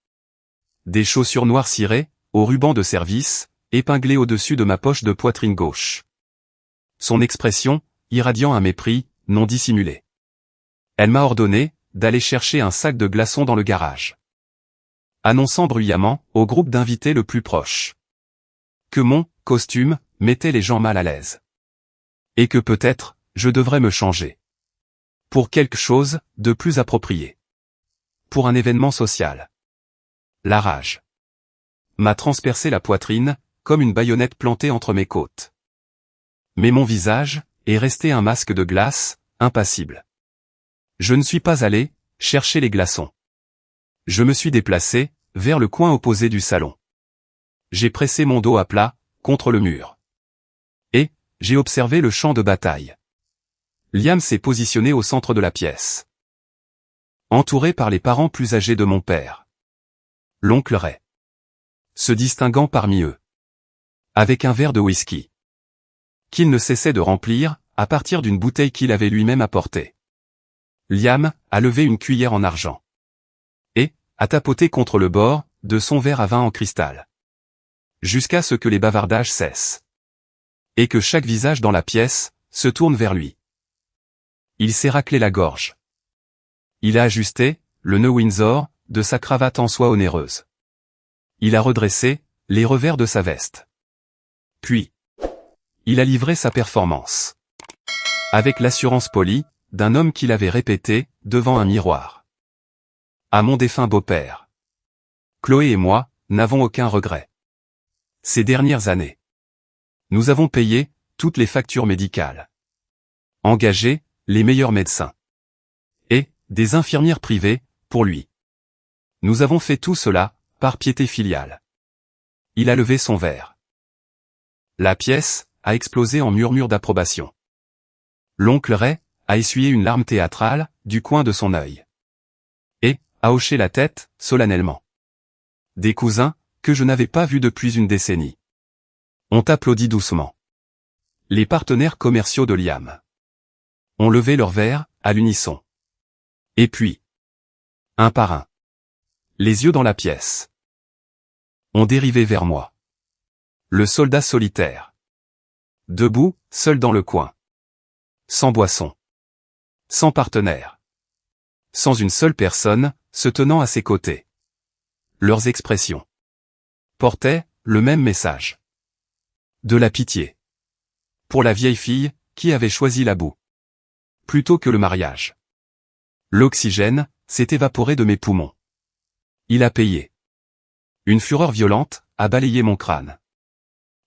Des chaussures noires cirées, au ruban de service, épinglées au-dessus de ma poche de poitrine gauche. Son expression, irradiant un mépris, non dissimulé. Elle m'a ordonné d'aller chercher un sac de glaçons dans le garage. Annonçant bruyamment au groupe d'invités le plus proche. Que mon costume mettait les gens mal à l'aise. Et que peut-être, je devrais me changer. Pour quelque chose de plus approprié. Pour un événement social. La rage m'a transpercé la poitrine, comme une baïonnette plantée entre mes côtes. Mais mon visage est resté un masque de glace, impassible. Je ne suis pas allé chercher les glaçons. Je me suis déplacé vers le coin opposé du salon. J'ai pressé mon dos à plat contre le mur. Et j'ai observé le champ de bataille. Liam s'est positionné au centre de la pièce. Entouré par les parents plus âgés de mon père. L'oncle Ray. Se distinguant parmi eux. Avec un verre de whisky. Qu'il ne cessait de remplir, à partir d'une bouteille qu'il avait lui-même apportée. Liam a levé une cuillère en argent. Et a tapoté contre le bord de son verre à vin en cristal. Jusqu'à ce que les bavardages cessent. Et que chaque visage dans la pièce se tourne vers lui. Il s'est raclé la gorge. Il a ajusté le nœud Windsor de sa cravate en soie onéreuse. Il a redressé les revers de sa veste. Puis, il a livré sa performance. Avec l'assurance polie d'un homme qui l'avait répété devant un miroir. À mon défunt beau-père. Chloé et moi n'avons aucun regret. Ces dernières années, nous avons payé toutes les factures médicales. Engagé les meilleurs médecins. Et des infirmières privées pour lui. Nous avons fait tout cela par piété filiale. Il a levé son verre. La pièce a explosé en murmures d'approbation. L'oncle Ray a essuyé une larme théâtrale du coin de son œil. Et a hoché la tête solennellement. Des cousins que je n'avais pas vus depuis une décennie ont applaudi doucement. Les partenaires commerciaux de Liam ont levé leurs verres à l'unisson. Et puis, un par un, les yeux dans la pièce, ont dérivé vers moi. Le soldat solitaire. Debout, seul dans le coin. Sans boisson. Sans partenaire. Sans une seule personne se tenant à ses côtés. Leurs expressions portaient le même message. De la pitié. Pour la vieille fille qui avait choisi la boue. Plutôt que le mariage. L'oxygène s'est évaporé de mes poumons. Il a payé. Une fureur violente a balayé mon crâne.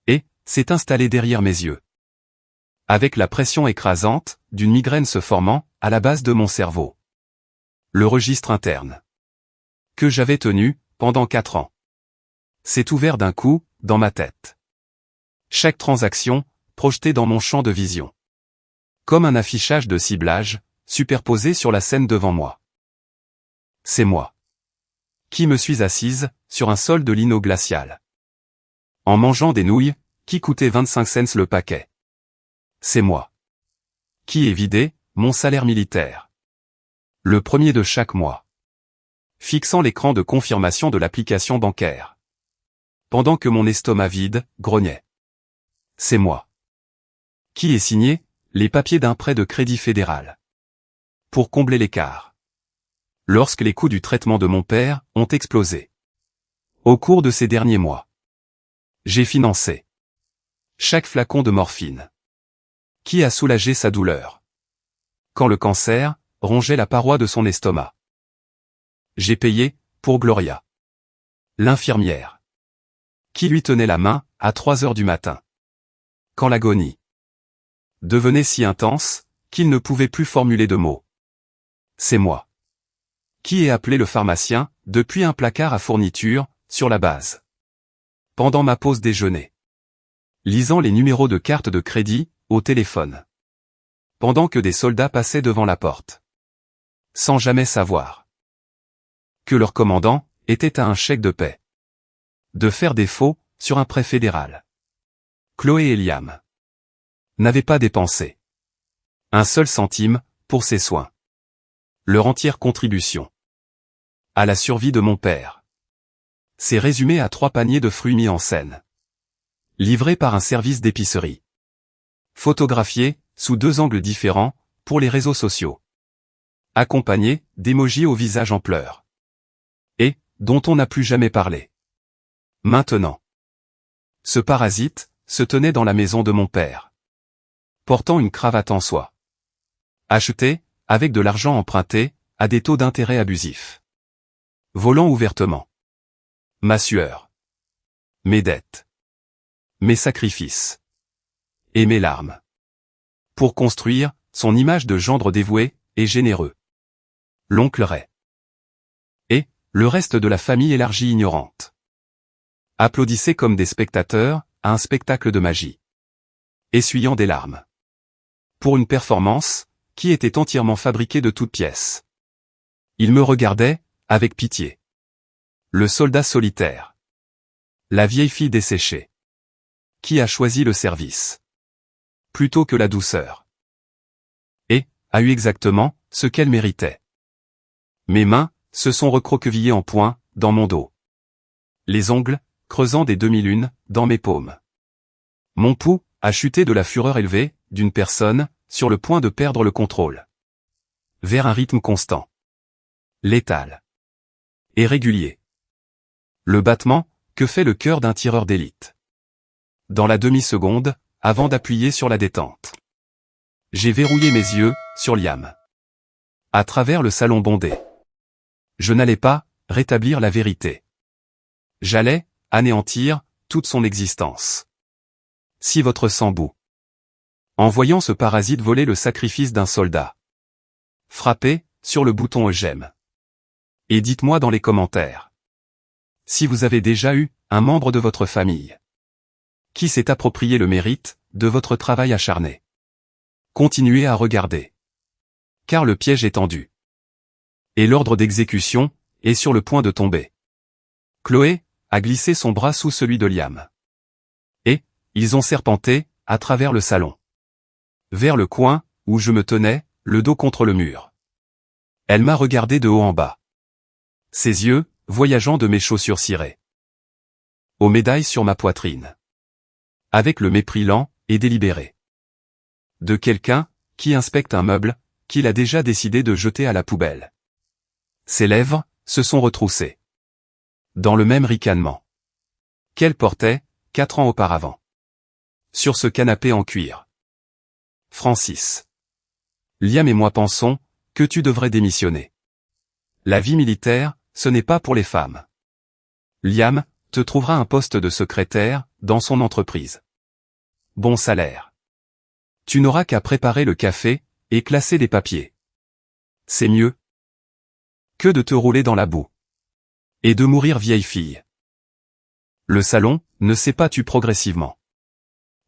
Et s'est installée derrière mes yeux. Avec la pression écrasante d'une migraine se formant à la base de mon cerveau. Le registre interne. Que j'avais tenu pendant 4 ans. S'est ouvert d'un coup dans ma tête. Chaque transaction projetée dans mon champ de vision. Comme un affichage de ciblage superposé sur la scène devant moi. C'est moi. Qui me suis assise sur un sol de lino glacial. En mangeant des nouilles qui coûtaient 25 cents le paquet. C'est moi. Qui ai vidé mon salaire militaire. Le premier de chaque mois. Fixant l'écran de confirmation de l'application bancaire. Pendant que mon estomac vide grognait. C'est moi. Qui ai signé les papiers d'un prêt de crédit fédéral. Pour combler l'écart. Lorsque les coûts du traitement de mon père ont explosé. Au cours de ces derniers mois. J'ai financé. Chaque flacon de morphine. Qui a soulagé sa douleur. Quand le cancer rongeait la paroi de son estomac. J'ai payé pour Gloria. L'infirmière. Qui lui tenait la main à 3 heures du matin. Quand l'agonie devenait si intense qu'il ne pouvait plus formuler de mots. C'est moi. Qui ai appelé le pharmacien depuis un placard à fournitures sur la base. Pendant ma pause déjeuner. Lisant les numéros de carte de crédit au téléphone. Pendant que des soldats passaient devant la porte. Sans jamais savoir que leur commandant était à un chèque de paix. De faire défaut sur un prêt fédéral. Chloé et Liam n'avaient pas dépensé un seul centime pour ses soins. Leur entière contribution à la survie de mon père s'est résumée à 3 paniers de fruits mis en scène. Livrés par un service d'épicerie. Photographiés sous 2 angles différents pour les réseaux sociaux. Accompagnés d'émojis au visage en pleurs. Et dont on n'a plus jamais parlé. Maintenant. Ce parasite se tenait dans la maison de mon père. Portant une cravate en soie. Achetée avec de l'argent emprunté à des taux d'intérêt abusifs. Volant ouvertement. Ma sueur. Mes dettes. Mes sacrifices. Et mes larmes. Pour construire son image de gendre dévoué et généreux. L'oncle Ray. Et le reste de la famille élargie ignorante. Applaudissaient comme des spectateurs à un spectacle de magie. Essuyant des larmes. Pour une performance qui était entièrement fabriquée de toutes pièces. Il me regardait avec pitié. Le soldat solitaire. La vieille fille desséchée. Qui a choisi le service plutôt que la douceur. Et a eu exactement ce qu'elle méritait. Mes mains se sont recroquevillées en poings dans mon dos. Les ongles creusant des demi-lunes dans mes paumes. Mon pouls a chuté de la fureur élevée d'une personne sur le point de perdre le contrôle. Vers un rythme constant. Létal. Et régulier. Le battement Que fait le cœur d'un tireur d'élite? Dans la demi-seconde, avant d'appuyer sur la détente. J'ai verrouillé mes yeux, sur Liam. À travers le salon bondé. Je n'allais pas rétablir la vérité. J'allais anéantir toute son existence. Si votre sang bout. En voyant ce parasite voler le sacrifice d'un soldat. Frappez sur le bouton j'aime. Et dites-moi dans les commentaires. Si vous avez déjà eu un membre de votre famille qui s'est approprié le mérite de votre travail acharné. Continuez à regarder. Car le piège est tendu. Et l'ordre d'exécution est sur le point de tomber. Chloé a glissé son bras sous celui de Liam. Et ils ont serpenté à travers le salon. Vers le coin où je me tenais, le dos contre le mur. Elle m'a regardé de haut en bas. Ses yeux, voyageant de mes chaussures cirées. Aux médailles sur ma poitrine. Avec le mépris lent et délibéré. De quelqu'un qui inspecte un meuble qu'il a déjà décidé de jeter à la poubelle. Ses lèvres se sont retroussées. Dans le même ricanement. Qu'elle portait 4 ans auparavant. Sur ce canapé en cuir. Francis. Liam et moi pensons que tu devrais démissionner. La vie militaire, ce n'est pas pour les femmes. Liam te trouvera un poste de secrétaire dans son entreprise. Bon salaire. Tu n'auras qu'à préparer le café et classer les papiers. C'est mieux que de te rouler dans la boue. Et de mourir vieille fille. Le salon ne s'est pas tu progressivement.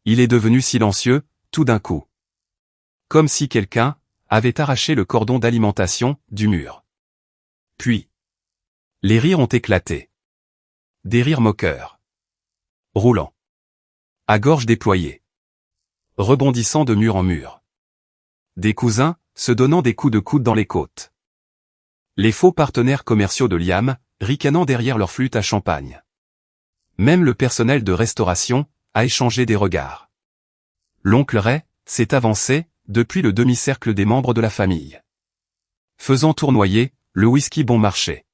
Il est devenu silencieux, tout d'un coup. Comme si quelqu'un avait arraché le cordon d'alimentation du mur. Puis, les rires ont éclaté. Des rires moqueurs. Roulants. À gorge déployée. Rebondissant de mur en mur. Des cousins, se donnant des coups de coude dans les côtes. Les faux partenaires commerciaux de Liam, ricanant derrière leur flûte à champagne. Même le personnel de restauration a échangé des regards. L'oncle Ray s'est avancé depuis le demi-cercle des membres de la famille. Faisant tournoyer le whisky bon marché.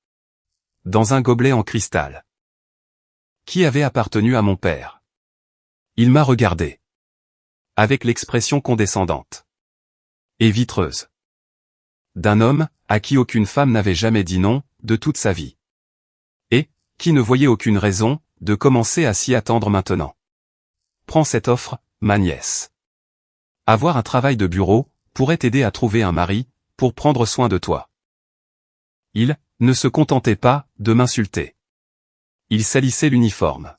Dans un gobelet en cristal. Qui avait appartenu à mon père. Il m'a regardé. Avec l'expression condescendante. Et vitreuse. D'un homme à qui aucune femme n'avait jamais dit non de toute sa vie. Et qui ne voyait aucune raison de commencer à s'y attendre maintenant. Prends cette offre, ma nièce. Avoir un travail de bureau pourrait t'aider à trouver un mari pour prendre soin de toi. Il ne se contentait pas de m'insulter. Il salissait l'uniforme.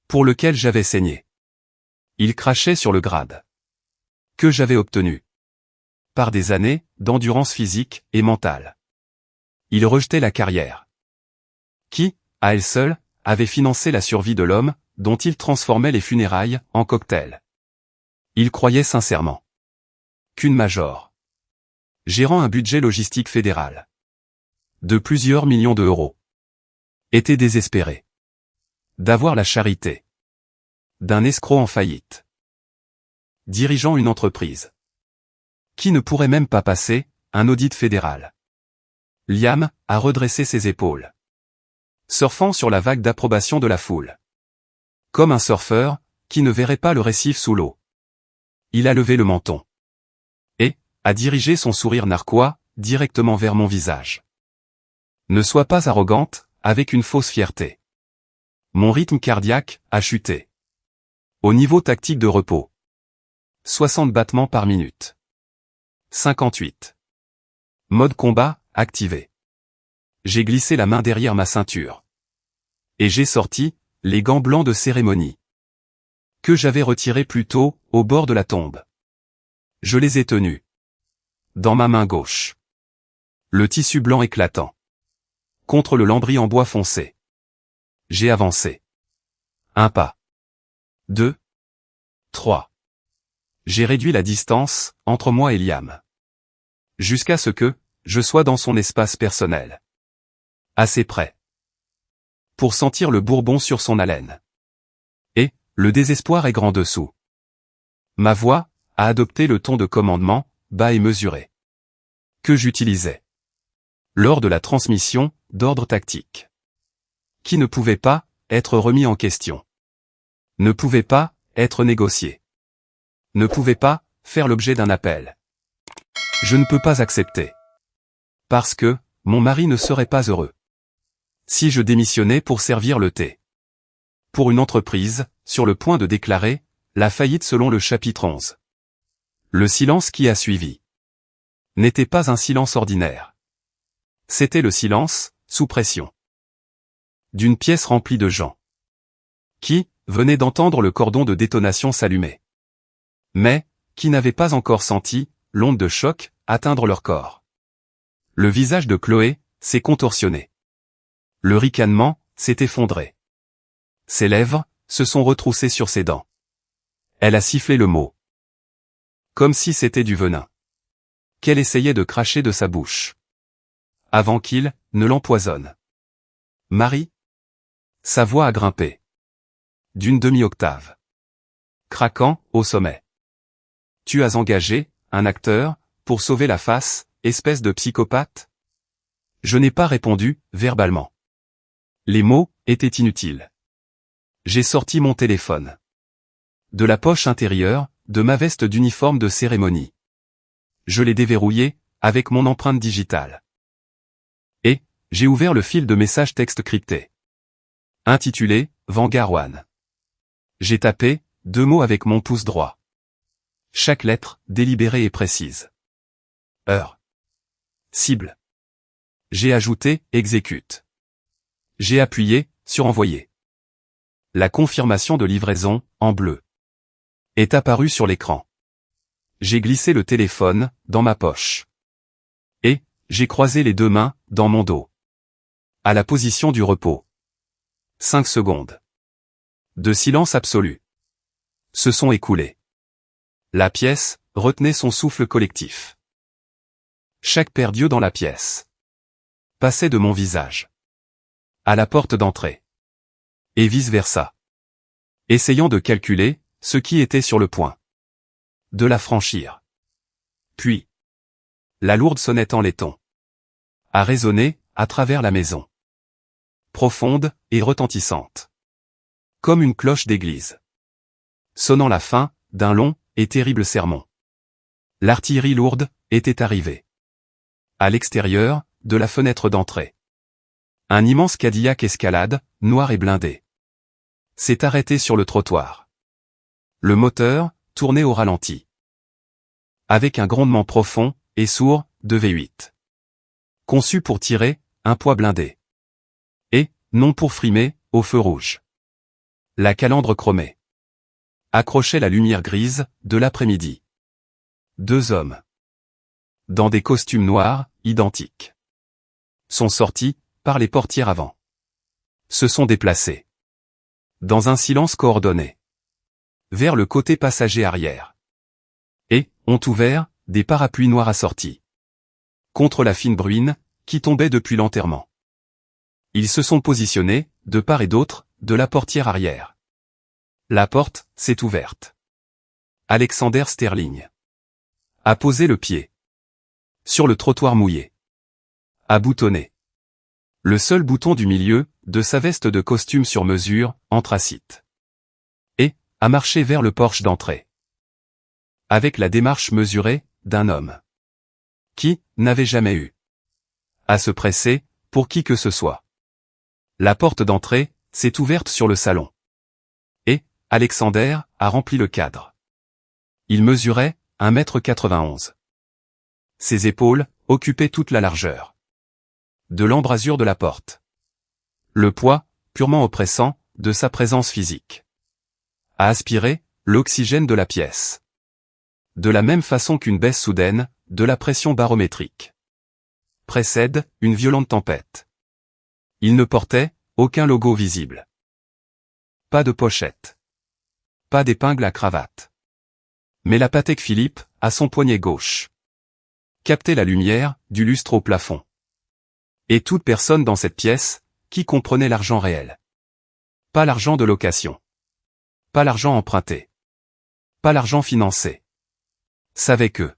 Pour lequel j'avais saigné. Il crachait sur le grade. Que j'avais obtenu. Par des années d'endurance physique et mentale. Il rejetait la carrière. Qui, à elle seule, avait financé la survie de l'homme, dont il transformait les funérailles en cocktail. Il croyait sincèrement qu'une major, gérant un budget logistique fédéral de plusieurs millions d'euros, était désespéré d'avoir la charité d'un escroc en faillite, dirigeant une entreprise qui ne pourrait même pas passer un audit fédéral. Liam a redressé ses épaules, surfant sur la vague d'approbation de la foule. Comme un surfeur qui ne verrait pas le récif sous l'eau. Il a levé le menton. Et a dirigé son sourire narquois directement vers mon visage. Ne sois pas arrogante, avec une fausse fierté. Mon rythme cardiaque a chuté. Au niveau tactique de repos. 60 battements par minute. 58. Mode combat, activé. J'ai glissé la main derrière ma ceinture. Et j'ai sorti les gants blancs de cérémonie. Que j'avais retirés plus tôt, au bord de la tombe. Je les ai tenus. Dans ma main gauche. Le tissu blanc éclatant. Contre le lambris en bois foncé. J'ai avancé. 1 pas. 2. 3. J'ai réduit la distance entre moi et Liam. Jusqu'à ce que je sois dans son espace personnel. Assez près. Pour sentir le bourbon sur son haleine. Et le désespoir est grand dessous. Ma voix a adopté le ton de commandement, bas et mesuré. Que j'utilisais. Lors de la transmission d'ordre tactique. Qui ne pouvait pas être remis en question. Ne pouvait pas être négocié. Ne pouvait pas faire l'objet d'un appel. Je ne peux pas accepter. Parce que mon mari ne serait pas heureux. Si je démissionnais pour servir le thé. Pour une entreprise, sur le point de déclarer la faillite selon le chapitre 11. Le silence qui a suivi n'était pas un silence ordinaire. C'était le silence, sous pression, d'une pièce remplie de gens qui venaient d'entendre le cordon de détonation s'allumer, mais qui n'avaient pas encore senti l'onde de choc atteindre leur corps. Le visage de Chloé s'est contorsionné. Le ricanement s'est effondré. Ses lèvres se sont retroussées sur ses dents. Elle a sifflé le mot. Comme si c'était du venin qu'elle essayait de cracher de sa bouche. Avant qu'il ne l'empoisonne. Marie? Sa voix a grimpé. D'une demi-octave. Craquant au sommet. Tu as engagé un acteur pour sauver la face, espèce de psychopathe? Je n'ai pas répondu verbalement. Les mots étaient inutiles. J'ai sorti mon téléphone de la poche intérieure de ma veste d'uniforme de cérémonie. Je l'ai déverrouillé avec mon empreinte digitale. Et j'ai ouvert le fil de messages texte crypté. Intitulé Vanguard One. J'ai tapé 2 mots avec mon pouce droit. Chaque lettre délibérée et précise. Heure. Cible. J'ai ajouté exécute. J'ai appuyé sur envoyer. La confirmation de livraison, en bleu, est apparue sur l'écran. J'ai glissé le téléphone dans ma poche. Et j'ai croisé les 2 mains dans mon dos. À la position du repos. 5 secondes. De silence absolu se sont écoulées. La pièce retenait son souffle collectif. Chaque paire d'yeux dans la pièce passait de mon visage à la porte d'entrée. Et vice-versa. Essayant de calculer ce qui était sur le point de la franchir. Puis, la lourde sonnette en laiton a résonné à travers la maison. Profonde et retentissante. Comme une cloche d'église. Sonnant la fin d'un long et terrible sermon. L'artillerie lourde était arrivée. À l'extérieur de la fenêtre d'entrée. Un immense Cadillac Escalade, noir et blindé, s'est arrêté sur le trottoir. Le moteur tournait au ralenti. Avec un grondement profond et sourd de V8. Conçu pour tirer un poids blindé. Et, non pour frimer, au feu rouge. La calandre chromée accrochait la lumière grise de l'après-midi. 2 hommes, dans des costumes noirs, identiques, sont sortis par les portières avant. Se sont déplacés. Dans un silence coordonné. Vers le côté passager arrière. Et ont ouvert des parapluies noirs assortis. Contre la fine bruine qui tombait depuis l'enterrement. Ils se sont positionnés, de part et d'autre, de la portière arrière. La porte s'est ouverte. Alexander Sterling a posé le pied sur le trottoir mouillé. A boutonné le seul bouton du milieu de sa veste de costume sur mesure, anthracite. Et a marché vers le porche d'entrée. Avec la démarche mesurée d'un homme qui n'avait jamais eu à se presser pour qui que ce soit. La porte d'entrée s'est ouverte sur le salon. Et Alexander a rempli le cadre. Il mesurait 1,91 m. Ses épaules occupaient toute la largeur de l'embrasure de la porte. Le poids, purement oppressant, de sa présence physique a aspiré l'oxygène de la pièce. De la même façon qu'une baisse soudaine de la pression barométrique précède une violente tempête. Il ne portait aucun logo visible. Pas de pochette. Pas d'épingle à cravate. Mais la Patek Philippe, à son poignet gauche, captait la lumière du lustre au plafond. Et toute personne dans cette pièce qui comprenait l'argent réel. Pas l'argent de location. Pas l'argent emprunté. Pas l'argent financé. Savait que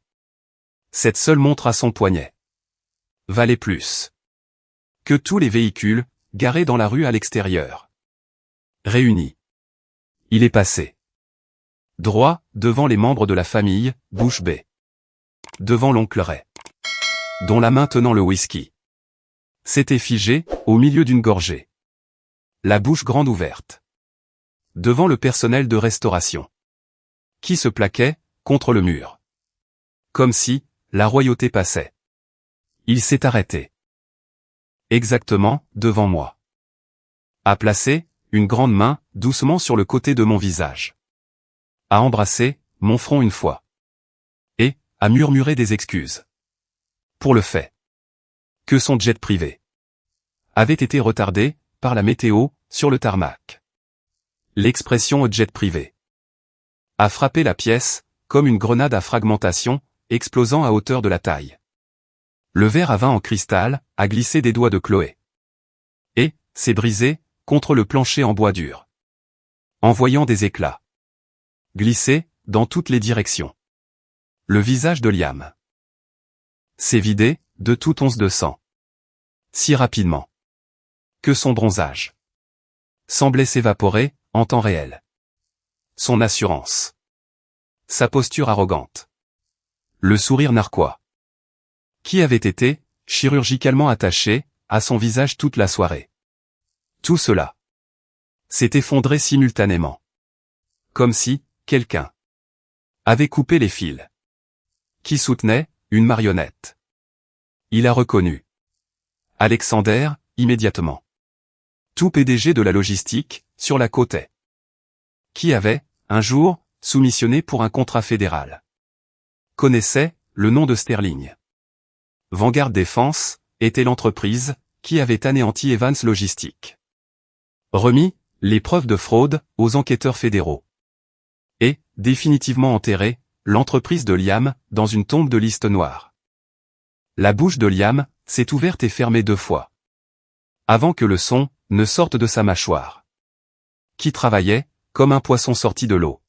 cette seule montre à son poignet valait plus que tous les véhicules garés dans la rue à l'extérieur. Réunis. Il est passé. Droit, devant les membres de la famille, bouche bée. Devant l'oncle Ray, dont la main tenant le whisky s'était figée, au milieu d'une gorgée. La bouche grande ouverte. Devant le personnel de restauration, qui se plaquait, contre le mur. Comme si, la royauté passait. Il s'est arrêté. Exactement, devant moi. A placé, une grande main, doucement sur le côté de mon visage. A embrassé, mon front une fois. Et, a murmuré des excuses. Pour le fait que son jet privé avait été retardé, par la météo, sur le tarmac. L'expression jet privé a frappé la pièce, comme une grenade à fragmentation, explosant à hauteur de la taille. Le verre à vin en cristal a glissé des doigts de Chloé. Et, s'est brisé, contre le plancher en bois dur. Envoyant des éclats. Glissé, dans toutes les directions. Le visage de Liam s'est vidé, de toute once de sang. Si rapidement. Que son bronzage semblait s'évaporer, en temps réel. Son assurance. Sa posture arrogante. Le sourire narquois. Qui avait été, chirurgicalement attaché, à son visage toute la soirée. Tout cela s'est effondré simultanément. Comme si, quelqu'un avait coupé les fils qui soutenaient, une marionnette. Il a reconnu Alexander, immédiatement. Tout PDG de la logistique, sur la côte est. Qui avait, un jour, soumissionné pour un contrat fédéral. Connaissait, le nom de Sterling. Vanguard Défense, était l'entreprise, qui avait anéanti Evans Logistique. Remis, les preuves de fraude, aux enquêteurs fédéraux. Et, définitivement enterré, l'entreprise de Liam, dans une tombe de liste noire. La bouche de Liam, s'est ouverte et fermée 2 fois. Avant que le son, ne sorte de sa mâchoire. Qui travaillait, comme un poisson sorti de l'eau.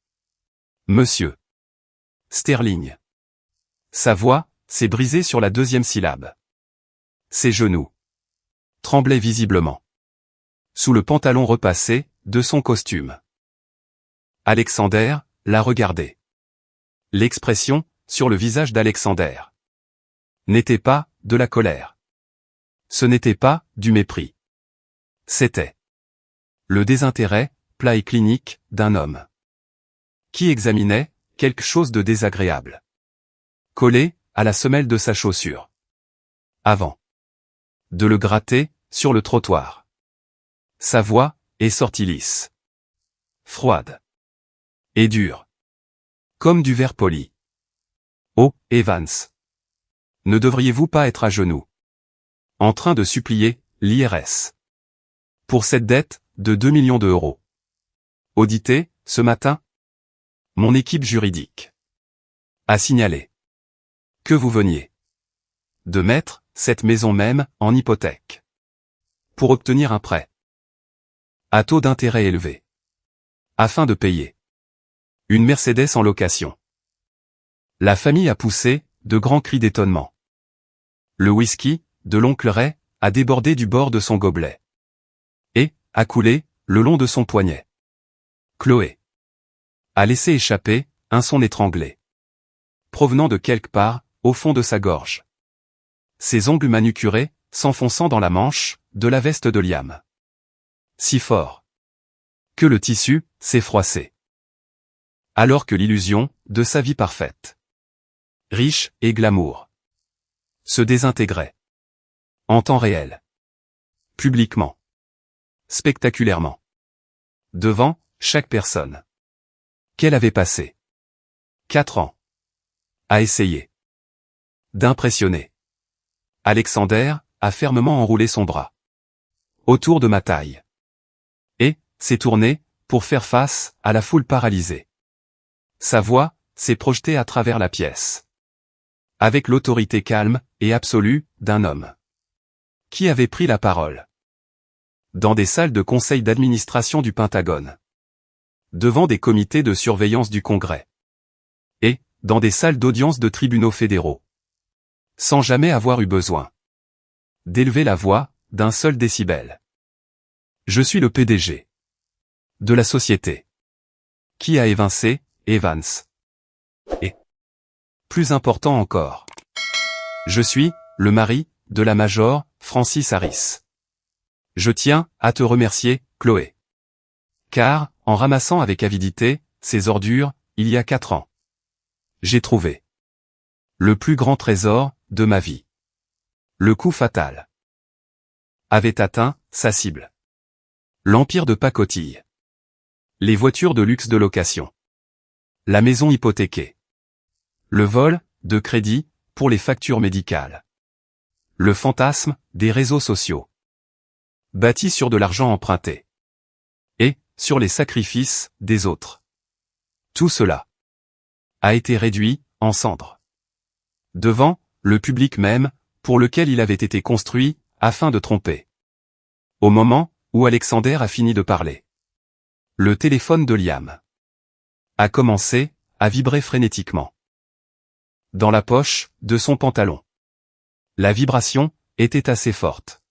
Monsieur Sterling. Sa voix, s'est brisée sur la 2e syllabe. Ses genoux tremblaient visiblement. Sous le pantalon repassé, de son costume. Alexander, l'a regardé. L'expression, sur le visage d'Alexander, n'était pas, de la colère. Ce n'était pas, du mépris. C'était le désintérêt, plat et clinique, d'un homme qui examinait, quelque chose de désagréable. Collé, à la semelle de sa chaussure. Avant de le gratter, sur le trottoir. Sa voix, est sortie lisse. Froide. Et dure. Comme du verre poli. Oh, Evans. Ne devriez-vous pas être à genoux? En train de supplier, l'IRS. Pour cette dette, de 2 millions d'euros. Audité, ce matin? Mon équipe juridique a signalé que vous veniez de mettre, cette maison même, en hypothèque. Pour obtenir un prêt à taux d'intérêt élevé. Afin de payer une Mercedes en location. La famille a poussé, de grands cris d'étonnement. Le whisky, de l'oncle Ray, a débordé du bord de son gobelet. Et, a coulé, le long de son poignet. Chloé a laissé échapper, un son étranglé. Provenant de quelque part, au fond de sa gorge. Ses ongles manucurés, s'enfonçant dans la manche, de la veste de Liam. Si fort que le tissu, s'est froissé. Alors que l'illusion, de sa vie parfaite, riche et glamour, se désintégrait. En temps réel. Publiquement. Spectaculairement. Devant, chaque personne. Qu'elle avait passé 4 ans à essayer d'impressionner. Alexander a fermement enroulé son bras autour de ma taille. Et, s'est tourné, pour faire face, à la foule paralysée. Sa voix, s'est projetée à travers la pièce. Avec l'autorité calme, et absolue, d'un homme. Qui avait pris la parole. Dans des salles de conseil d'administration du Pentagone. Devant des comités de surveillance du Congrès. Et, dans des salles d'audience de tribunaux fédéraux. Sans jamais avoir eu besoin d'élever la voix, d'un seul décibel. Je suis le PDG De la société. Qui a évincé Evans. Et, plus important encore, je suis le mari de la Major, Francis Harris. Je tiens à te remercier, Chloé. Car, en ramassant avec avidité ces ordures, il y a 4 ans, j'ai trouvé le plus grand trésor de ma vie. Le coup fatal avait atteint sa cible. L'empire de pacotille. Les voitures de luxe de location. La maison hypothéquée. Le vol de crédit pour les factures médicales. Le fantasme des réseaux sociaux. Bâti sur de l'argent emprunté. Et sur les sacrifices des autres. Tout cela a été réduit en cendres. Devant le public même, pour lequel il avait été construit, afin de tromper. Au moment où Alexander a fini de parler, le téléphone de Liam a commencé à vibrer frénétiquement. Dans la poche de son pantalon. La vibration était assez forte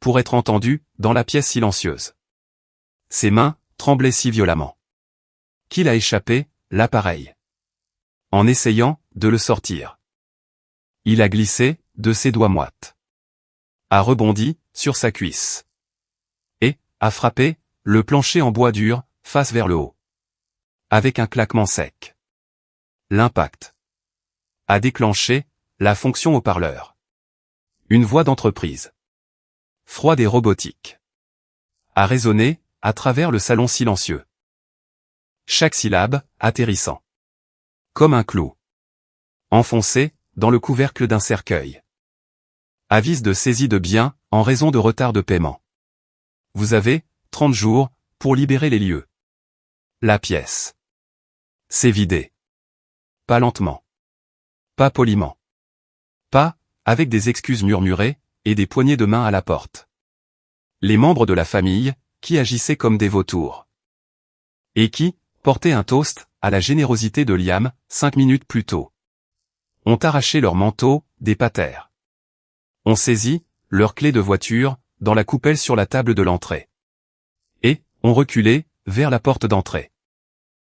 pour être entendue dans la pièce silencieuse. Ses mains tremblaient si violemment qu'il a échappé l'appareil. En essayant de le sortir, il a glissé de ses doigts moites, a rebondi sur sa cuisse et a frappé le plancher en bois dur, face vers le haut, avec un claquement sec. L'impact a déclenché la fonction haut-parleur. Une voix d'entreprise, froide et robotique, a résonné à travers le salon silencieux. Chaque syllabe atterrissant, comme un clou, enfoncé dans le couvercle d'un cercueil. Avis de saisie de biens en raison de retard de paiement. Vous avez 30 jours pour libérer les lieux. La pièce s'est vidée. Pas lentement. Pas poliment. Pas avec des excuses murmurées et des poignées de main à la porte. Les membres de la famille, qui agissaient comme des vautours. Et qui portaient un toast à la générosité de Liam 5 minutes plus tôt, ont arraché leur manteau des patères. Ont saisi leurs clés de voiture dans la coupelle sur la table de l'entrée. Et ont reculé vers la porte d'entrée.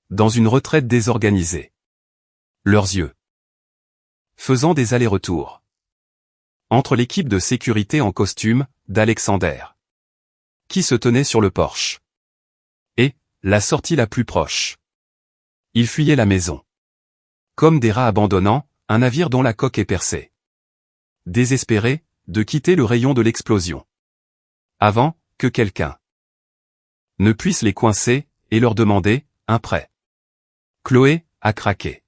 Dans une retraite désorganisée. Leurs yeux faisant des allers-retours entre l'équipe de sécurité en costume d'Alexander, qui se tenait sur le porche, et la sortie la plus proche. Ils fuyaient la maison, comme des rats abandonnant un navire dont la coque est percée, désespérés de quitter le rayon de l'explosion, avant que quelqu'un ne puisse les coincer et leur demander un prêt. Chloé a craqué.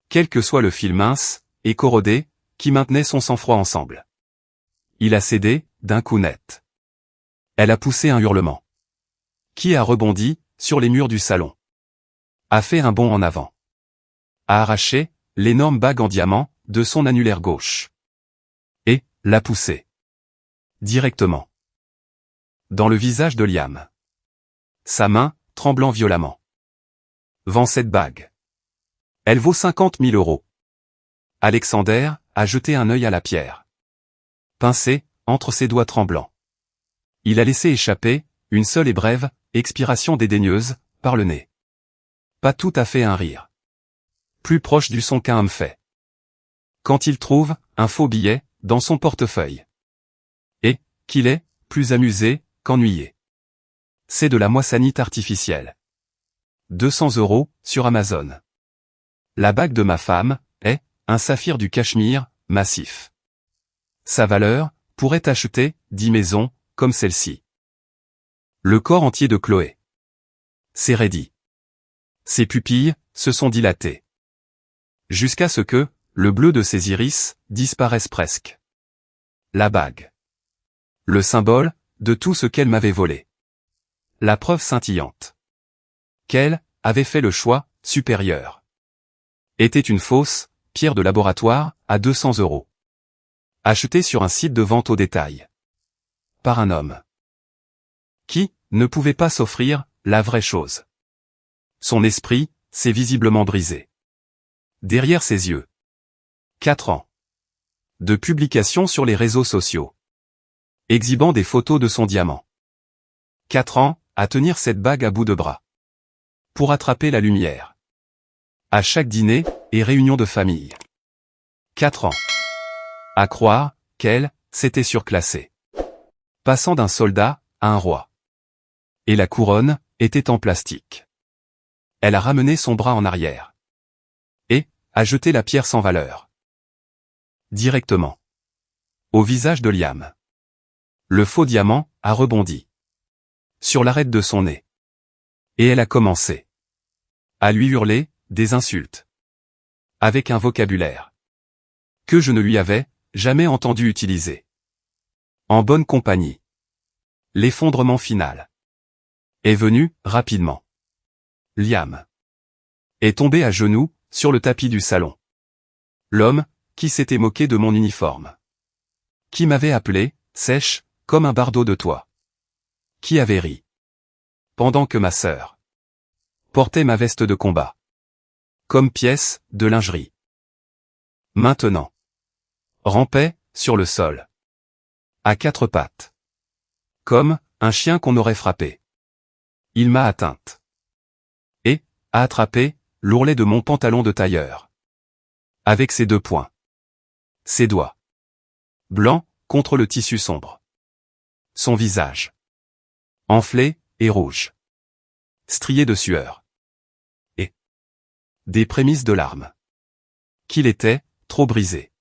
Quel que soit le fil mince et corrodé qui maintenait son sang-froid ensemble. Il a cédé d'un coup net. Elle a poussé un hurlement, qui a rebondi sur les murs du salon. A fait un bond en avant. A arraché l'énorme bague en diamant de son annulaire gauche. Et l'a poussé directement dans le visage de Liam. Sa main tremblant violemment. Vends cette bague. Elle vaut 50 000 €. Alexander a jeté un œil à la pierre, pincé entre ses doigts tremblants. Il a laissé échapper une seule et brève expiration dédaigneuse par le nez. Pas tout à fait un rire. Plus proche du son qu'un homme fait quand il trouve un faux billet dans son portefeuille. Et qu'il est plus amusé qu'ennuyé. C'est de la moissanite artificielle. 200 € sur Amazon. La bague de ma femme est un saphir du Cachemire, massif. Sa valeur pourrait acheter 10 maisons comme celle-ci. Le corps entier de Chloé s'est raidi. Ses pupilles se sont dilatées. Jusqu'à ce que le bleu de ses iris disparaisse presque. La bague. Le symbole de tout ce qu'elle m'avait volé. La preuve scintillante qu'elle avait fait le choix supérieur. Était une fausse pierre de laboratoire à 200 €. Achetée sur un site de vente au détail. Par un homme qui ne pouvait pas s'offrir la vraie chose. Son esprit s'est visiblement brisé. Derrière ses yeux. 4 ans de publications sur les réseaux sociaux, exhibant des photos de son diamant. 4 ans à tenir cette bague à bout de bras. Pour attraper la lumière. À chaque dîner et réunion de famille. 4 ans. À croire qu'elle s'était surclassée. Passant d'un soldat à un roi. Et la couronne était en plastique. Elle a ramené son bras en arrière. Et a jeté la pierre sans valeur. Directement. Au visage de Liam. Le faux diamant a rebondi. Sur l'arête de son nez. Et elle a commencé. À lui hurler des insultes. Avec un vocabulaire. Que je ne lui avais jamais entendu utiliser. En bonne compagnie. L'effondrement final. Est venu rapidement. Liam. Est tombé à genoux sur le tapis du salon. L'homme qui s'était moqué de mon uniforme. Qui m'avait appelé sèche comme un bardeau de toit. Qui avait ri. Pendant que ma sœur portait ma veste de combat. Comme pièce de lingerie. Maintenant. Rampait sur le sol. À 4 pattes. Comme un chien qu'on aurait frappé. Il m'a atteinte. Et a attrapé l'ourlet de mon pantalon de tailleur. Avec ses 2 poings. Ses doigts. Blancs contre le tissu sombre. Son visage. Enflé et rouge. Strié de sueur. Et des prémices de larmes. Qu'il était trop brisé.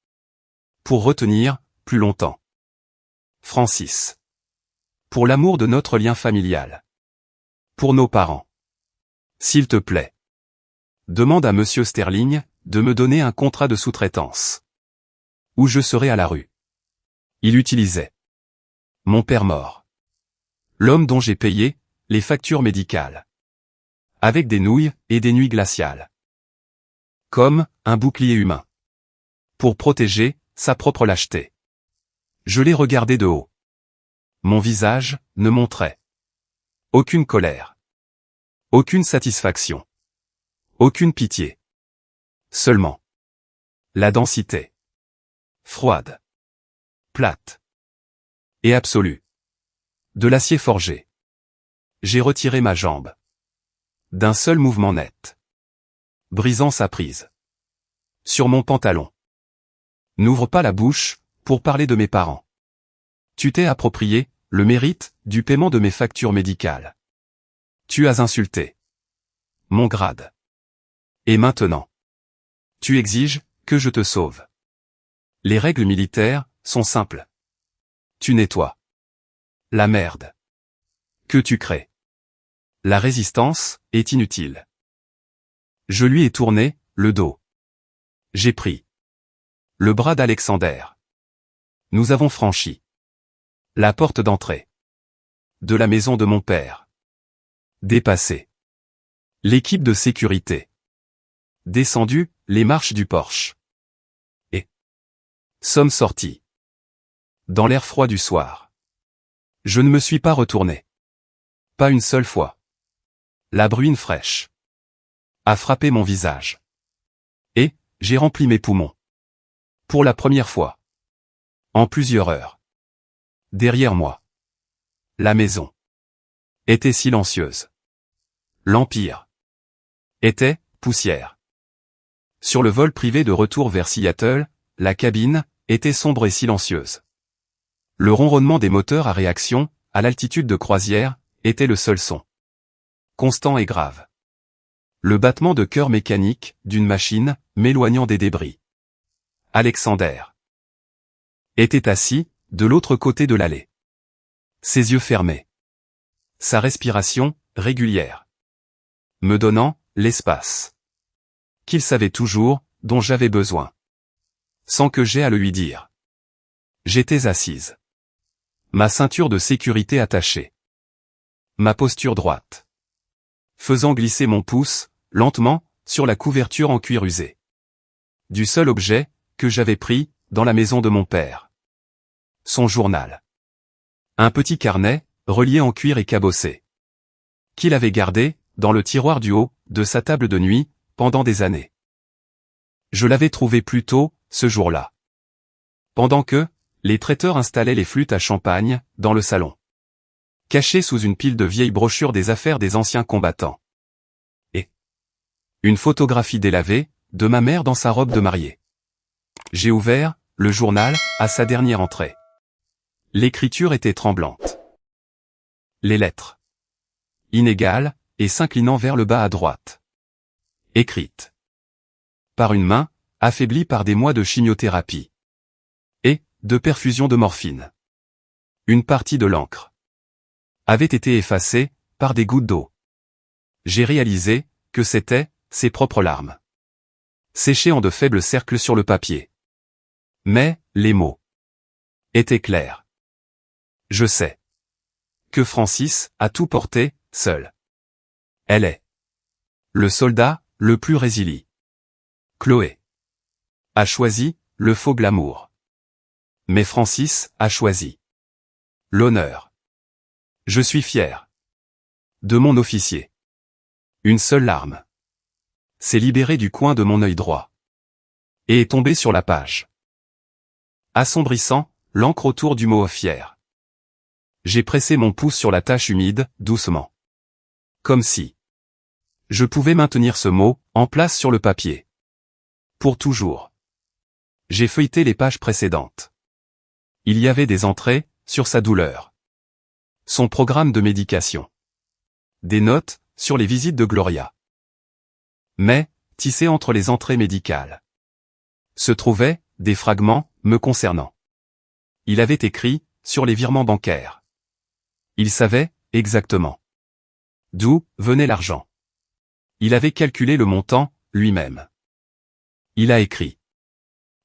Pour retenir plus longtemps. Francis. Pour l'amour de notre lien familial. Pour nos parents. S'il te plaît. Demande à Monsieur Sterling de me donner un contrat de sous-traitance. Ou je serai à la rue. Il utilisait. Mon père mort. L'homme dont j'ai payé les factures médicales. Avec des nouilles et des nuits glaciales. Comme un bouclier humain. Pour protéger sa propre lâcheté. Je l'ai regardé de haut. Mon visage ne montrait aucune colère. Aucune satisfaction. Aucune pitié. Seulement. La densité. Froide. Plate. Et absolue. De l'acier forgé. J'ai retiré ma jambe. D'un seul mouvement net. Brisant sa prise. Sur mon pantalon. N'ouvre pas la bouche pour parler de mes parents. Tu t'es approprié le mérite du paiement de mes factures médicales. Tu as insulté mon grade. Et maintenant, tu exiges que je te sauve. Les règles militaires sont simples. Tu nettoies la merde que tu crées. La résistance est inutile. Je lui ai tourné le dos. J'ai pris le bras d'Alexander. Nous avons franchi la porte d'entrée de la maison de mon père. Dépassé l'équipe de sécurité. Descendu les marches du porche. Et sommes sortis dans l'air froid du soir. Je ne me suis pas retourné. Pas une seule fois. La bruine fraîche a frappé mon visage. Et j'ai rempli mes poumons. Pour la première fois. En plusieurs heures. Derrière moi. La maison était silencieuse. L'Empire était poussière. Sur le vol privé de retour vers Seattle, la cabine était sombre et silencieuse. Le ronronnement des moteurs à réaction, à l'altitude de croisière, était le seul son. Constant et grave. Le battement de cœur mécanique d'une machine, m'éloignant des débris. Alexander était assis de l'autre côté de l'allée. Ses yeux fermés. Sa respiration régulière. Me donnant l'espace qu'il savait toujours, dont j'avais besoin. Sans que j'aie à le lui dire. J'étais assise. Ma ceinture de sécurité attachée. Ma posture droite. Faisant glisser mon pouce, lentement, sur la couverture en cuir usé. Du seul objet que j'avais pris dans la maison de mon père. Son journal. Un petit carnet, relié en cuir et cabossé. Qu'il avait gardé, dans le tiroir du haut, de sa table de nuit, pendant des années. Je l'avais trouvé plus tôt, ce jour-là. Pendant que, les traiteurs installaient les flûtes à champagne, dans le salon. caché sous une pile de vieilles brochures des affaires des anciens combattants. Et une photographie délavée, de ma mère dans sa robe de mariée. J'ai ouvert, le journal, à sa dernière entrée. L'écriture était tremblante. Les lettres. Inégales, et s'inclinant vers le bas à droite. Écrites. Par une main, affaiblie par des mois de chimiothérapie. Et, de perfusion de morphine. Une partie de l'encre avait été effacée, par des gouttes d'eau. J'ai réalisé, que c'était, ses propres larmes. Séchées en de faibles cercles sur le papier. Mais, les mots étaient clairs. Je sais que Francis a tout porté, seul. Elle est le soldat, le plus résilient. Chloé a choisi, le faux glamour. Mais Francis a choisi l'honneur. Je suis fier de mon officier. Une seule larme s'est libérée du coin de mon œil droit et est tombée sur la page. Assombrissant, l'encre autour du mot fier. J'ai pressé mon pouce sur la tache humide, doucement. Comme si je pouvais maintenir ce mot, en place sur le papier. Pour toujours. J'ai feuilleté les pages précédentes. Il y avait des entrées, sur sa douleur. Son programme de médication. Des notes, sur les visites de Gloria. Mais, tissés entre les entrées médicales, se trouvaient, des fragments, me concernant. Il avait écrit, sur les virements bancaires. Il savait, exactement, d'où venait l'argent. Il avait calculé le montant, lui-même. Il a écrit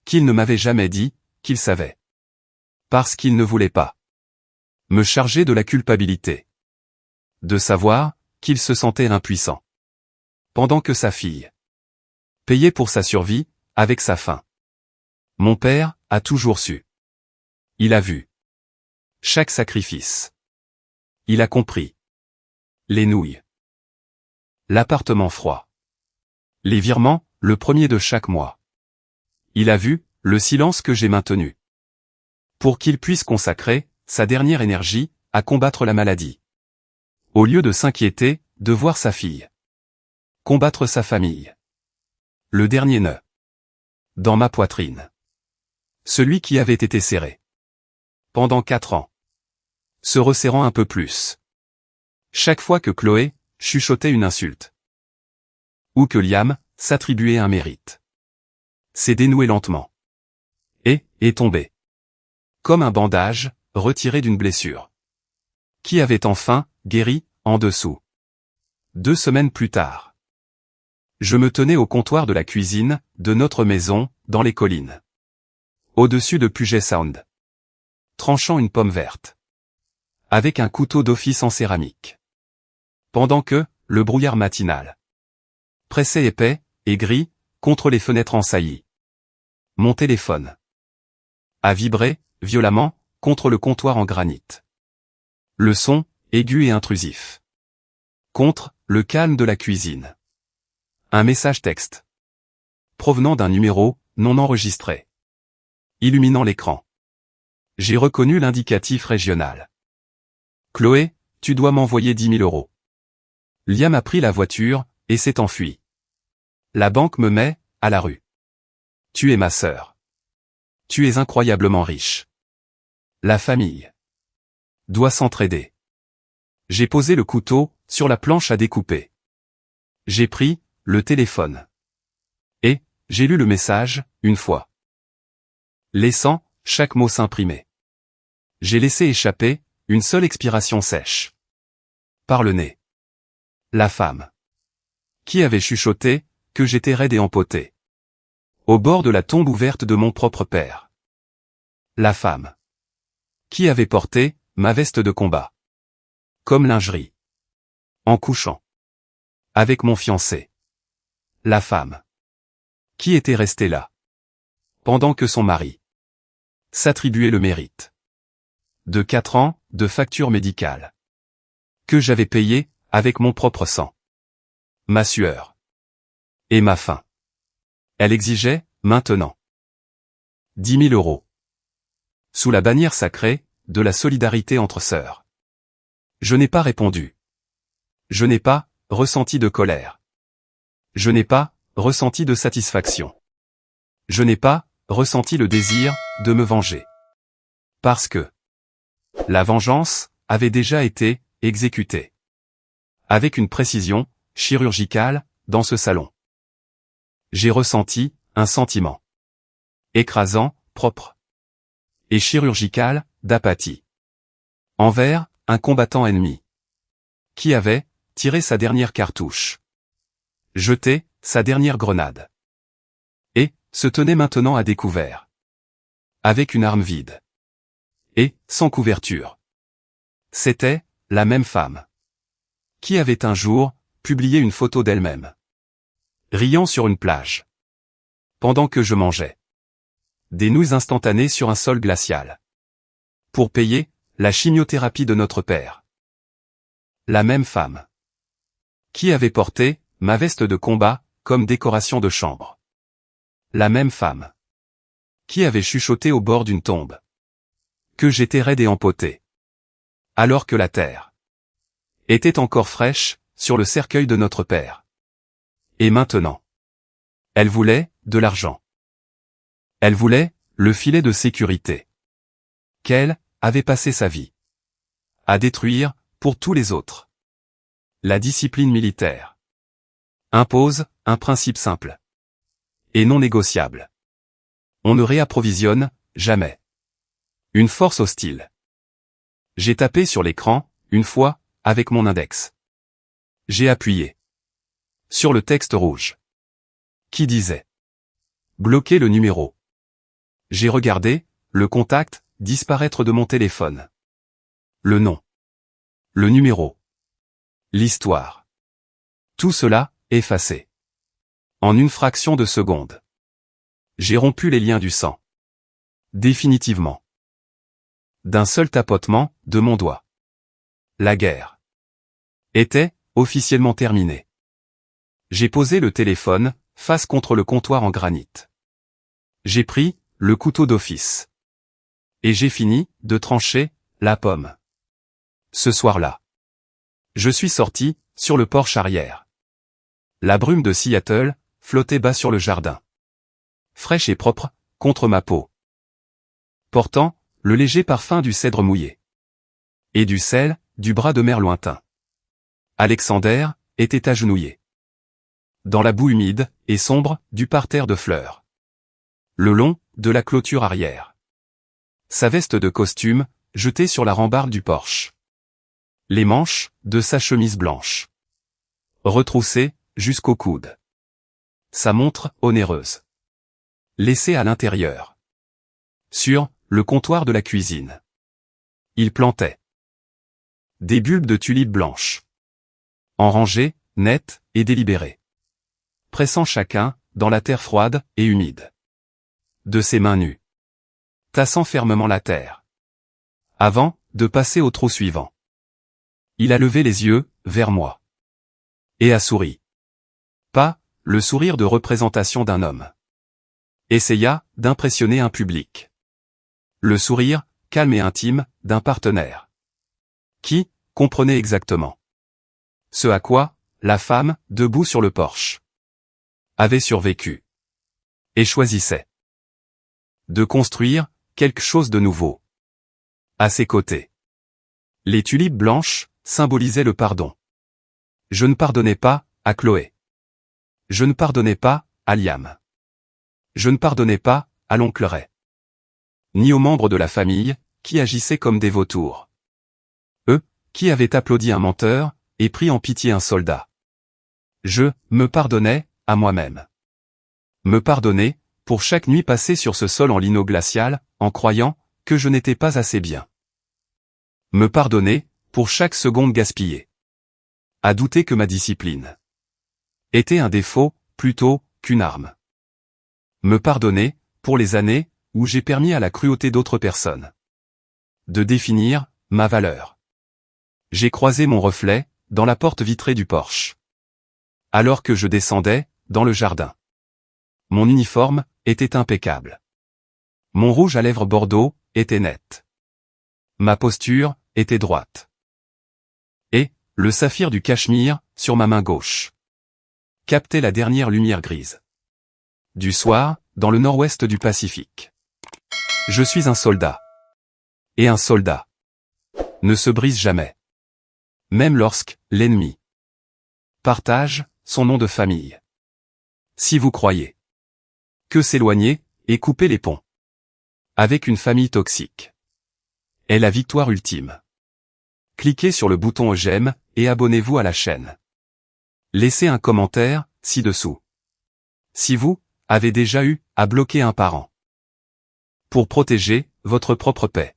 qu'il ne m'avait jamais dit, qu'il savait. Parce qu'il ne voulait pas me charger de la culpabilité. De savoir, qu'il se sentait impuissant. Pendant que sa fille payait pour sa survie, avec sa faim. Mon père, a toujours su. Il a vu chaque sacrifice. Il a compris les nouilles. L'appartement froid. Les virements, le premier de chaque mois. Il a vu, le silence que j'ai maintenu. Pour qu'il puisse consacrer, sa dernière énergie, à combattre la maladie. Au lieu de s'inquiéter, de voir sa fille combattre sa famille. Le dernier nœud dans ma poitrine. Celui qui avait été serré pendant 4 ans. Se resserrant un peu plus. Chaque fois que Chloé chuchotait une insulte. Ou que Liam s'attribuait un mérite. S'est dénoué lentement. Et est tombé. Comme un bandage, retiré d'une blessure. Qui avait enfin guéri, en dessous. 2 semaines plus tard. Je me tenais au comptoir de la cuisine, de notre maison, dans les collines. Au-dessus de Puget Sound. Tranchant une pomme verte. Avec un couteau d'office en céramique. Pendant que, le brouillard matinal pressait épais, et gris, contre les fenêtres en saillie. Mon téléphone a vibré, violemment, contre le comptoir en granit. Le son, aigu et intrusif. Contre, le calme de la cuisine. Un message texte. Provenant d'un numéro, non enregistré. Illuminant l'écran. J'ai reconnu l'indicatif régional. Chloé, tu dois m'envoyer 10 000 euros. Liam a pris la voiture, et s'est enfui. La banque me met, à la rue. Tu es ma sœur. Tu es incroyablement riche. La famille doit s'entraider. J'ai posé le couteau, sur la planche à découper. J'ai pris, le téléphone. Et, j'ai lu le message, une fois. Laissant, chaque mot s'imprimer. J'ai laissé échapper, une seule expiration sèche. Par le nez. La femme. Qui avait chuchoté, que j'étais raide et empoté. Au bord de la tombe ouverte de mon propre père. La femme. Qui avait porté, ma veste de combat. Comme lingerie. En couchant. Avec mon fiancé. La femme. Qui était restée là. Pendant que son mari s'attribuait le mérite. De 4 ans, de facture médicale. Que j'avais payé, avec mon propre sang. Ma sueur. Et ma faim. Elle exigeait, maintenant. 10 000 euros. Sous la bannière sacrée, de la solidarité entre sœurs. Je n'ai pas répondu. Je n'ai pas ressenti de colère. Je n'ai pas ressenti de satisfaction. Je n'ai pas ressenti le désir de me venger. Parce que la vengeance avait déjà été exécutée. Avec une précision chirurgicale dans ce salon. J'ai ressenti un sentiment écrasant, propre et chirurgical d'apathie envers un combattant ennemi qui avait tiré sa dernière cartouche, jeté sa dernière grenade et se tenait maintenant à découvert avec une arme vide et sans couverture. C'était la même femme qui avait un jour publié une photo d'elle-même riant sur une plage pendant que je mangeais des nouilles instantanées sur un sol glacial pour payer la chimiothérapie de notre père. La même femme qui avait porté ma veste de combat comme décoration de chambre. La même femme qui avait chuchoté au bord d'une tombe que j'étais raide et empoté, alors que la terre était encore fraîche sur le cercueil de notre père. Et maintenant, elle voulait de l'argent. Elle voulait le filet de sécurité qu'elle avait passé sa vie à détruire pour tous les autres. La discipline militaire impose un principe simple et non négociable. On ne réapprovisionne jamais une force hostile. J'ai tapé sur l'écran, une fois, avec mon index. J'ai appuyé sur le texte rouge qui disait « Bloquer le numéro ». J'ai regardé le contact disparaître de mon téléphone. Le nom. Le numéro. L'histoire. Tout cela, effacé. En une fraction de seconde. J'ai rompu les liens du sang. Définitivement. D'un seul tapotement de mon doigt. La guerre était officiellement terminée. J'ai posé le téléphone face contre le comptoir en granit. J'ai pris le couteau d'office. Et j'ai fini de trancher la pomme. Ce soir-là, je suis sorti sur le porche arrière. La brume de Seattle flottait bas sur le jardin. Fraîche et propre contre ma peau. Portant le léger parfum du cèdre mouillé. Et du sel du bras de mer lointain. Alexander était agenouillé. Dans la boue humide et sombre du parterre de fleurs. Le long de la clôture arrière. Sa veste de costume, jetée sur la rambarde du porche. Les manches de sa chemise blanche. Retroussées jusqu'au coude. Sa montre onéreuse. Laissée à l'intérieur. Sur le comptoir de la cuisine. Il plantait des bulbes de tulipes blanches. En rangées, nettes et délibérées. Pressant chacun dans la terre froide et humide. De ses mains nues. Tassant fermement la terre. Avant de passer au trou suivant. Il a levé les yeux vers moi. Et a souri. Pas le sourire de représentation d'un homme. Essaya d'impressionner un public. Le sourire, calme et intime, d'un partenaire. Qui comprenait exactement ce à quoi la femme, debout sur le porche, avait survécu. Et choisissait de construire quelque chose de nouveau. À ses côtés. Les tulipes blanches symbolisaient le pardon. Je ne pardonnais pas à Chloé. Je ne pardonnais pas à Liam. Je ne pardonnais pas à l'oncle Ray. Ni aux membres de la famille, qui agissaient comme des vautours. Eux, qui avaient applaudi un menteur, et pris en pitié un soldat. Je me pardonnais à moi-même. Me pardonner, pour chaque nuit passée sur ce sol en lino glacial, en croyant que je n'étais pas assez bien. Me pardonner, pour chaque seconde gaspillée. À douter que ma discipline était un défaut, plutôt qu'une arme. Me pardonner, pour les années où j'ai permis à la cruauté d'autres personnes de définir ma valeur. J'ai croisé mon reflet dans la porte vitrée du porche. Alors que je descendais dans le jardin. Mon uniforme était impeccable. Mon rouge à lèvres bordeaux était net. Ma posture était droite. Le saphir du Cachemire, sur ma main gauche. Captait la dernière lumière grise. Du soir, dans le nord-ouest du Pacifique. Je suis un soldat. Et un soldat ne se brise jamais. Même lorsque, l'ennemi partage, son nom de famille. Si vous croyez que s'éloigner, et couper les ponts avec une famille toxique est la victoire ultime. Cliquez sur le bouton j'aime, et abonnez-vous à la chaîne. Laissez un commentaire, ci-dessous. Si vous avez déjà eu à bloquer un parent pour protéger votre propre paix.